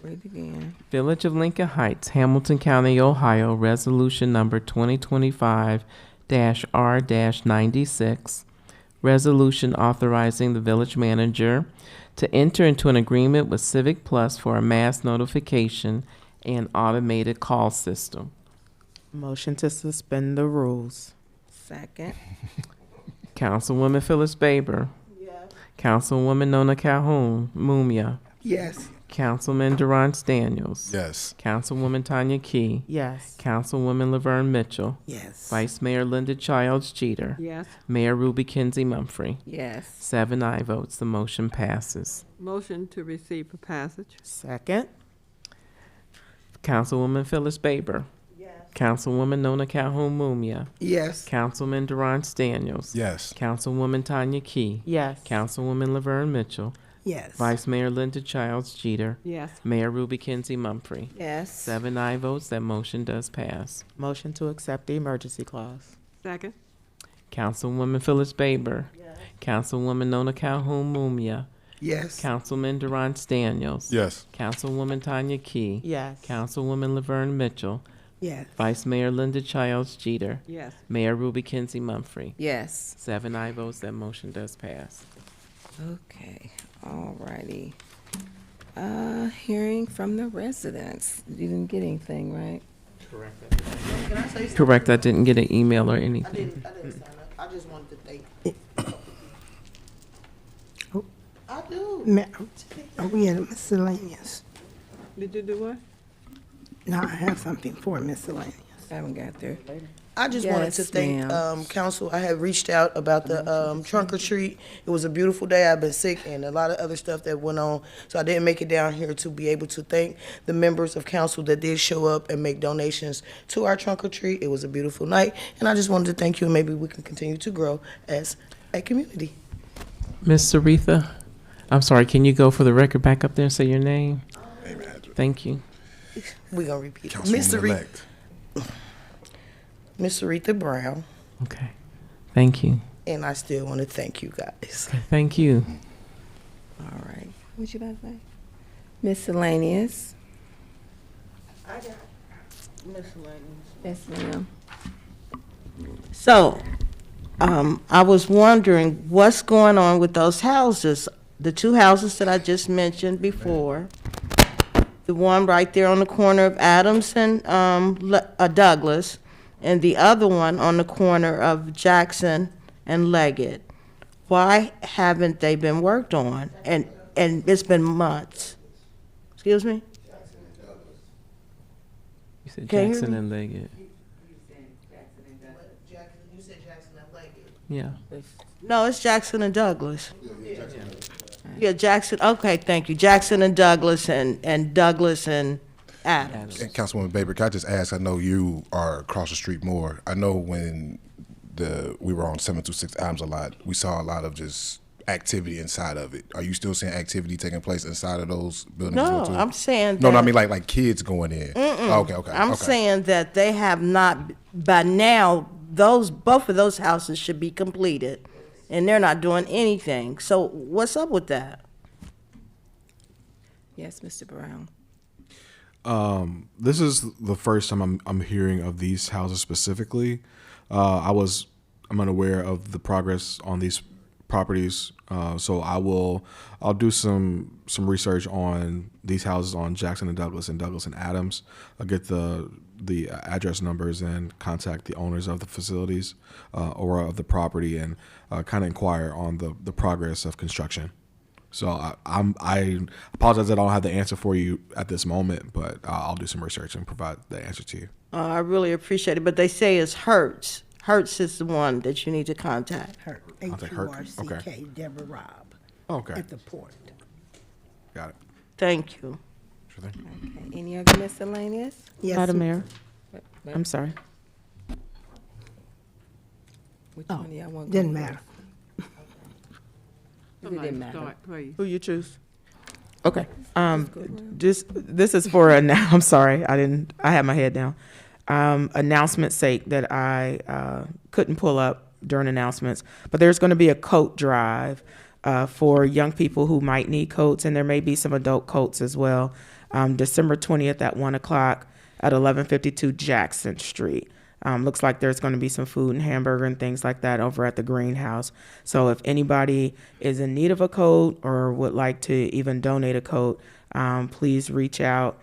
read again. Village of Lincoln Heights, Hamilton County, Ohio, Resolution Number 2025-R-96. Resolution authorizing the village manager to enter into an agreement with Civic Plus for a mass notification and automated call system. Motion to suspend the rules. Second. Councilwoman Phyllis Baber. Yes. Councilwoman Nona Calhoun, Mumia. Yes. Councilman Durance Daniels. Yes. Councilwoman Tanya Key. Yes. Councilwoman Laverne Mitchell. Yes. Vice Mayor Linda Childs Jeter. Yes. Mayor Ruby Kinsey Mumphrey. Yes. 7 aye votes. The motion passes. Motion to receive for passage. Second. Councilwoman Phyllis Baber. Yes. Councilwoman Nona Calhoun Mumia. Yes. Councilman Durance Daniels. Yes. Councilwoman Tanya Key. Yes. Councilwoman Laverne Mitchell. Yes. Vice Mayor Linda Childs Jeter. Yes. Mayor Ruby Kinsey Mumphrey. Yes. 7 aye votes. That motion does pass. Motion to accept the emergency clause. Second. Councilwoman Phyllis Baber. Yes. Councilwoman Nona Calhoun Mumia. Yes. Councilman Durance Daniels. Yes. Councilwoman Tanya Key. Yes. Councilwoman Laverne Mitchell. Yes. Vice Mayor Linda Childs Jeter. Yes. Mayor Ruby Kinsey Mumphrey. Yes. 7 aye votes. That motion does pass. Okay, all righty. Hearing from the residents. You didn't get anything, right? Can I say something? Correct. I didn't get an email or I anything. didn't sign up. I just wanted to thank. Oh. I do. Are we at miscellaneous? Did you do what? No, I have something for miscellaneous. I haven't got there. I just wanted to Yes, thank ma'am. council. I had reached out about the trunk or treat. It was a beautiful day. I've been sick and a lot of other stuff that went on, so I didn't make it down here to be able to thank the members of council that did show up and make donations to our trunk or treat. It was a beautiful night, and I just wanted to thank you, and maybe we can continue to grow as a community. Miss Saritha, I'm sorry, can you go for the record back up there and say your name? Thank you. We're gonna repeat it. Miss Councilwoman-elect. Aretha Brown, Okay. Thank you. and I still want to thank you guys. Okay, thank you. All right. What you about to say? Miscellaneous. I got miscellaneous. Yes, ma'am. So, I was wondering what's going on with those houses, the two houses that I just mentioned before. The one right there on the corner of Adams and Douglas, and the other one on the corner of Jackson and Leggett. Why haven't they been worked on? And it's been months. Excuse me? You said Can you hear Jackson me? and Leggett. You said Jackson and Leggett. Yeah. No, it's Jackson and Douglas. Yeah, Jackson, okay, thank you. Jackson and Douglas and Douglas and Adams. And Councilwoman Baber, can I just ask, I know you are across the street more. I know when we were on 726 Adams a lot, we saw a lot of just activity inside of it. Are you still seeing activity taking place inside of those buildings? as No, well, too? I'm saying No, that. no, I mean like kids going in. Okay. I'm okay. saying that they have not, by now, both of those houses should be completed, and they're not doing anything. So what's up with that? Yes, Mr. Brown. This is the first time I'm hearing of these houses specifically. I'm unaware of the progress on these properties, so I'll do some research on these houses on Jackson and Douglas and Adams. I'll get the address numbers and contact the owners of the facilities or of the property and kind of inquire on the progress of construction. So I apologize that I don't have the answer for you at this moment, but I'll do some research and provide the answer to you. I really appreciate it, but they say it's Hertz. Hertz is the one that you need to contact. Her, take her. H-U-R-C-K, Deborah Robb, Okay, at the port. got it. Thank you. Sure thing. Okay. Any other miscellaneous? Yes, Madam Mayor, What- I'm sorry. Which Oh, one do y'all want? didn't matter. It didn't matter. Start, please. Who you choose? Okay. This is for I'm sorry, I had my head down. Announcement sake that I couldn't pull up during announcements, but there's going to be a coat drive for young people who might need coats, and there may be some adult coats as well. December 20th at 1 o'clock at 1152 Jackson Street. Looks like there's going to be some food and hamburger and things like that over at the greenhouse. So if anybody is in need of a coat or would like to even donate a coat, please reach out.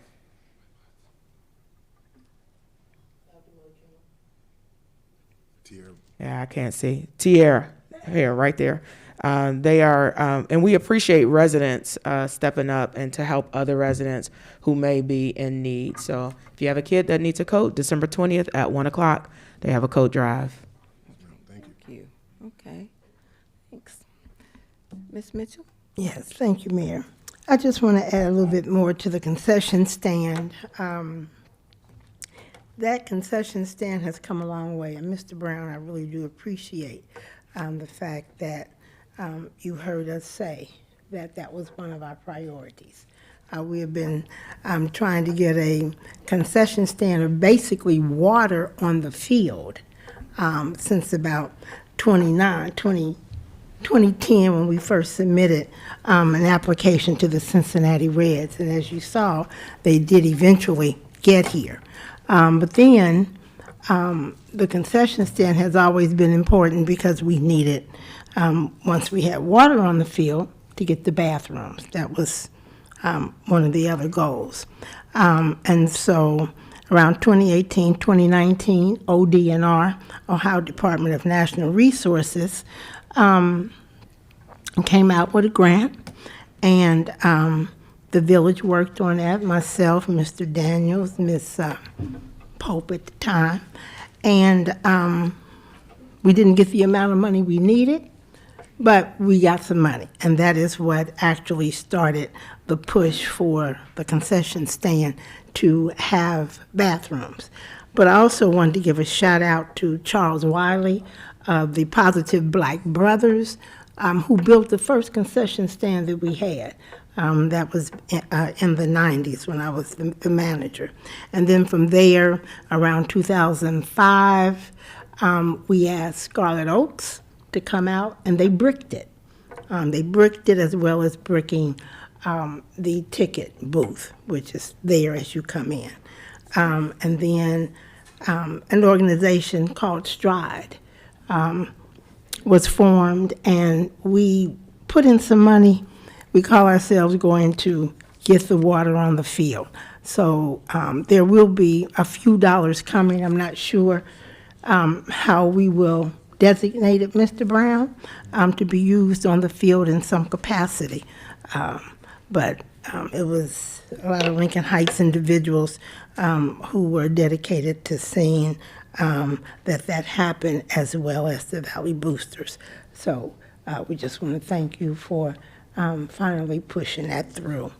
Yeah, I can't see. Tierra, here, right there. They are, and we appreciate residents stepping up and to help other residents who may be in need. So if you have a kid that needs a coat, December 20th at 1 o'clock, they have a coat drive. Thank you. Okay. Thanks. Ms. Mitchell? Yes, thank you, Mayor. I just want to add a little bit more to the concession stand. That concession stand has come a long way, and Mr. Brown, I really do appreciate the fact that you heard us say that that was one of our priorities. We have been trying to get a concession stand of basically water on the field since about 2010 when we first submitted an application to the Cincinnati Reds. And as you saw, they did eventually get here. But then the concession stand has always been important because we needed, once we had water on the field, to get the bathrooms. That was one of the other goals. And so around 2018, 2019, ODNR, Ohio Department of National Resources, came out with a grant, and the village worked on that, myself, Mr. Daniels, Ms. Pope at the time, and we didn't get the amount of money we needed, but we got some money, and that is what actually started the push for the concession stand to have bathrooms. But I also wanted to give a shout out to Charles Wiley of the Positive Black Brothers, who built the first concession stand that we had. That was in the 90s when I was the manager. And then from there, around 2005, we asked Scarlet Oaks to come out, and they bricked it. They bricked it as well as bricking the ticket booth, which is there as you come in. And then an organization called Stride was formed, and we put in some money. We call ourselves going to get the water on the field. So there will be a few dollars coming. I'm not sure how we will designate it, Mr. Brown, to be used on the field in some capacity. But it was a lot of Lincoln Heights individuals who were dedicated to seeing that happened, as well as the Valley Boosters. So we just want to thank you for finally pushing that through.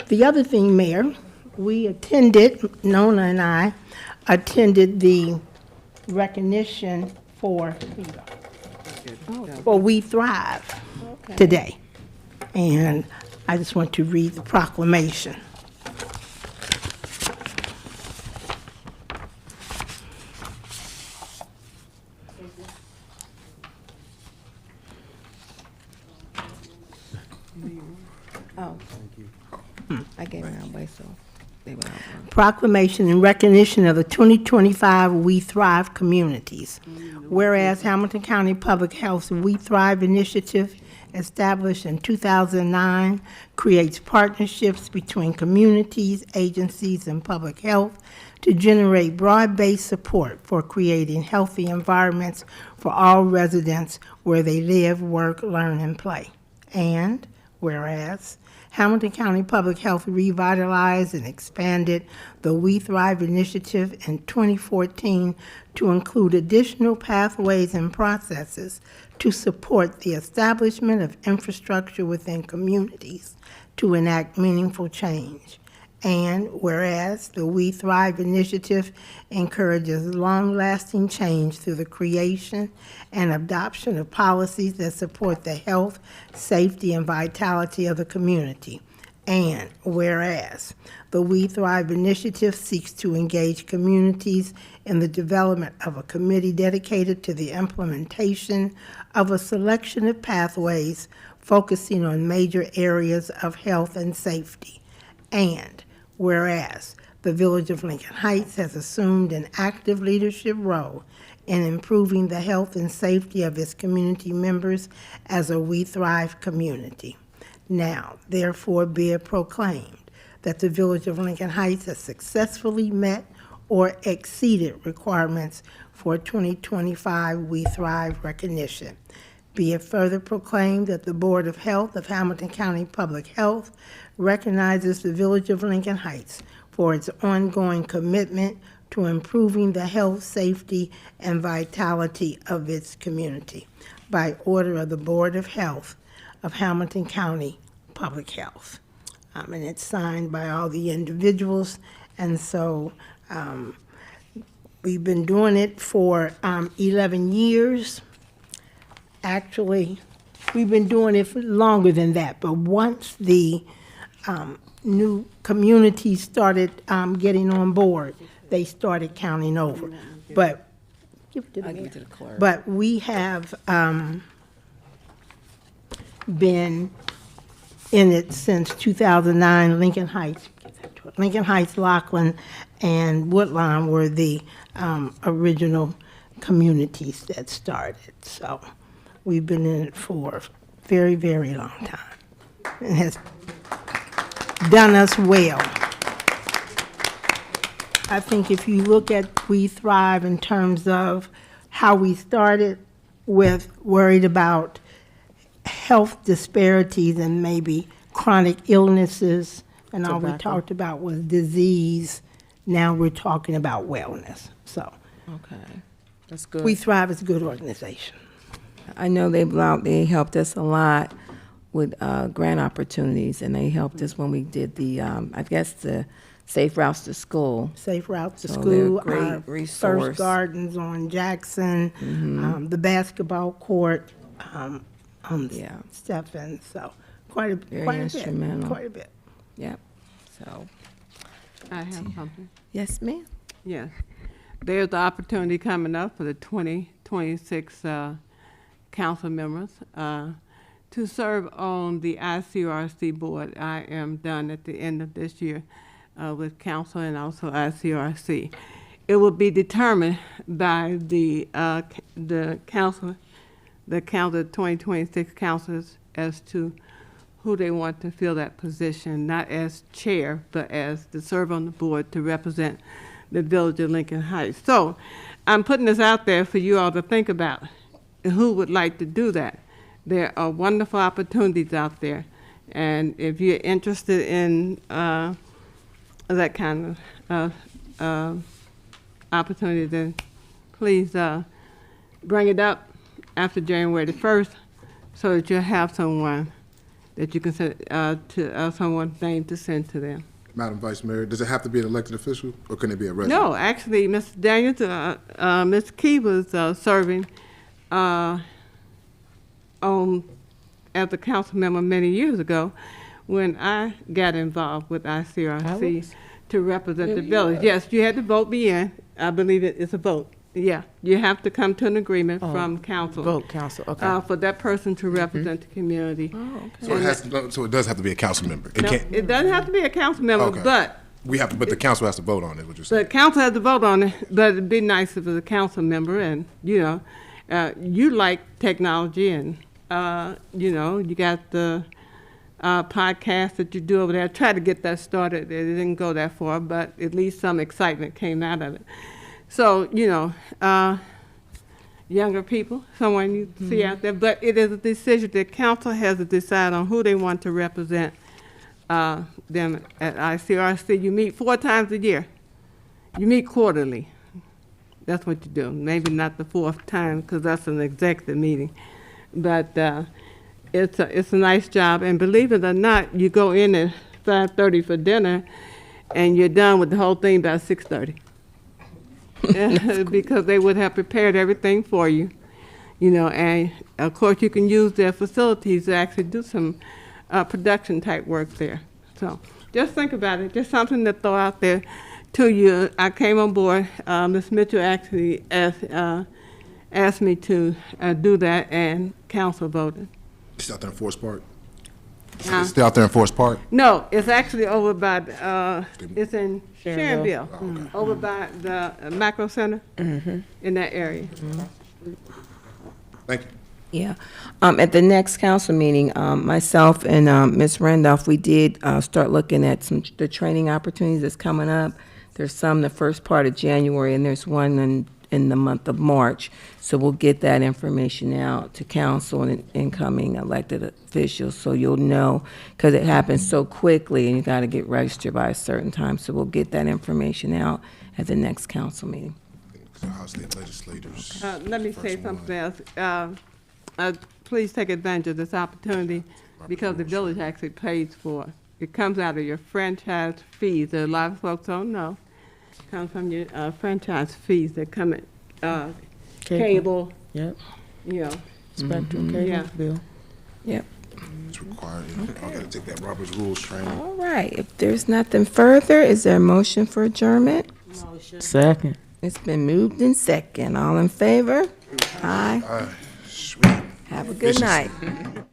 The other thing, Mayor, we attended, Nona and I attended the recognition for We Thrive today. And I just want to read the proclamation. Oh. I gave it away, so they went out. Proclamation in recognition of the 2025 We Thrive communities. Whereas Hamilton County Public Health's We Thrive initiative, established in 2009, creates partnerships between communities, agencies, and public health to generate broad-based support for creating healthy environments for all residents where they live, work, learn, and play. And whereas Hamilton County Public Health revitalized and expanded the We Thrive initiative in 2014 to include additional pathways and processes to support the establishment of infrastructure within communities to enact meaningful change. And whereas the We Thrive initiative encourages long-lasting change through the creation and adoption of policies that support the health, safety, and vitality of the community. And whereas the We Thrive initiative seeks to engage communities in the development of a committee dedicated to the implementation of a selection of pathways focusing on major areas of health and safety. And whereas the Village of Lincoln Heights has assumed an active leadership role in improving the health and safety of its community members as a We Thrive community. Now, therefore, be it proclaimed that the Village of Lincoln Heights has successfully met or exceeded requirements for 2025 We Thrive recognition. Be it further proclaimed that the Board of Health of Hamilton County Public Health recognizes the Village of Lincoln Heights for its ongoing commitment to improving the health, safety, and vitality of its community. By order of the Board of Health of Hamilton County Public Health. And it's signed by all the individuals. And so we've been doing it for 11 years. Actually, we've been doing it for longer than that. But once the new communities started getting on board, they started counting over. But give it to the clerk. But we have been in it since 2009. Lincoln Heights, Lockland, and Woodlawn were the original communities that started. So we've been in it for a very, very long time. It has done us well. I think if you look at We Thrive in terms of how we started with worried about health disparities and maybe chronic illnesses, and all we talked about was disease. Now we're talking about wellness. So Okay, that's good. We Thrive is a good organization. I know they helped us a lot with grant opportunities, and they helped us when we did the, I guess, the Safe Routes to School. Safe Routes to So School, they're a our great resource. First Gardens on Jackson, the basketball court on Yeah. Stephen. So quite a Very instrumental. bit. Quite a bit. Yep, so, I have something. yes, ma'am. Yes. There's the opportunity coming up for the 2026 council members to serve on the ICRC board. I am done at the end of this year with council and also ICRC. It will be determined by the council, the 2026 councilors as to who they want to fill that position, not as chair, but as to serve on the board to represent the Village of Lincoln Heights. So I'm putting this out there for you all to think about who would like to do that. There are wonderful opportunities out there. And if you're interested in that kind of opportunity, then please bring it up after January the 1st so that you'll have someone that you can send to someone's name to send to them. Madam Vice Mayor, does it have to be an elected official, or can it be a resident? No, actually, Mr. Daniels, Ms. Key was serving as a council member many years ago when I got involved with ICRC to represent the village. Yes, you had to vote me in. I believe it's a vote. Yeah, you have to come to an agreement from council. Vote council, okay. For that person to represent the community. So it does have to be a council member. It No, can't. it doesn't have to be a council member, Okay. but But the council has to vote on it. What you're saying? the council has to vote on it, but it'd be nice if it was a council member and, you like technology and, you got the podcast that you do over there. I tried to get that started. It didn't go that far, but at least some excitement came out of it. So, younger people, someone you see out there, but it is a decision. The council has to decide on who they want to represent them at ICRC. You meet 4 times a year. You meet quarterly. That's what you do. Maybe not the 4th time because that's an executive meeting, but it's a nice job. And believe it or not, you go in at 5:30 for dinner, and you're done with the whole thing by 6:30. Because they would have prepared everything for you, and of course you can use their facilities to actually do some production type work there. So just think about it, just something to throw out there to you. I came on board, Ms. Mitchell actually asked me to do that, and council voted. It's out there in Forest Park. Huh? It's still out there in Forest Park. No, it's actually over by, it's in Sharonville. Sharonville, over by the macro center, in that area. Thank you. Yeah. At the next council meeting, myself and Ms. Randolph, we did start looking at the training opportunities that's coming up. There's some the first part of January, and there's one in the month of March. So we'll get that information out to council and incoming elected officials, so you'll know, because it happens so quickly, and you got to get registered by a certain time. So we'll get that information out at the next council meeting. So House State legislators. Let me say something else. Please take advantage of this opportunity, because the village actually pays for it. It comes out of your franchise fees. A lot of folks don't know. It comes from your franchise fees that come at cable, Yep. you know. Spectrum Yeah. cable bill. Yep. It's required. I gotta take that Robert's Rules training. All right. If there's nothing further, is there a motion for adjournment? Second. It's been moved in second. All in favor? Aye. Sweet. Have a good Efficiency. night.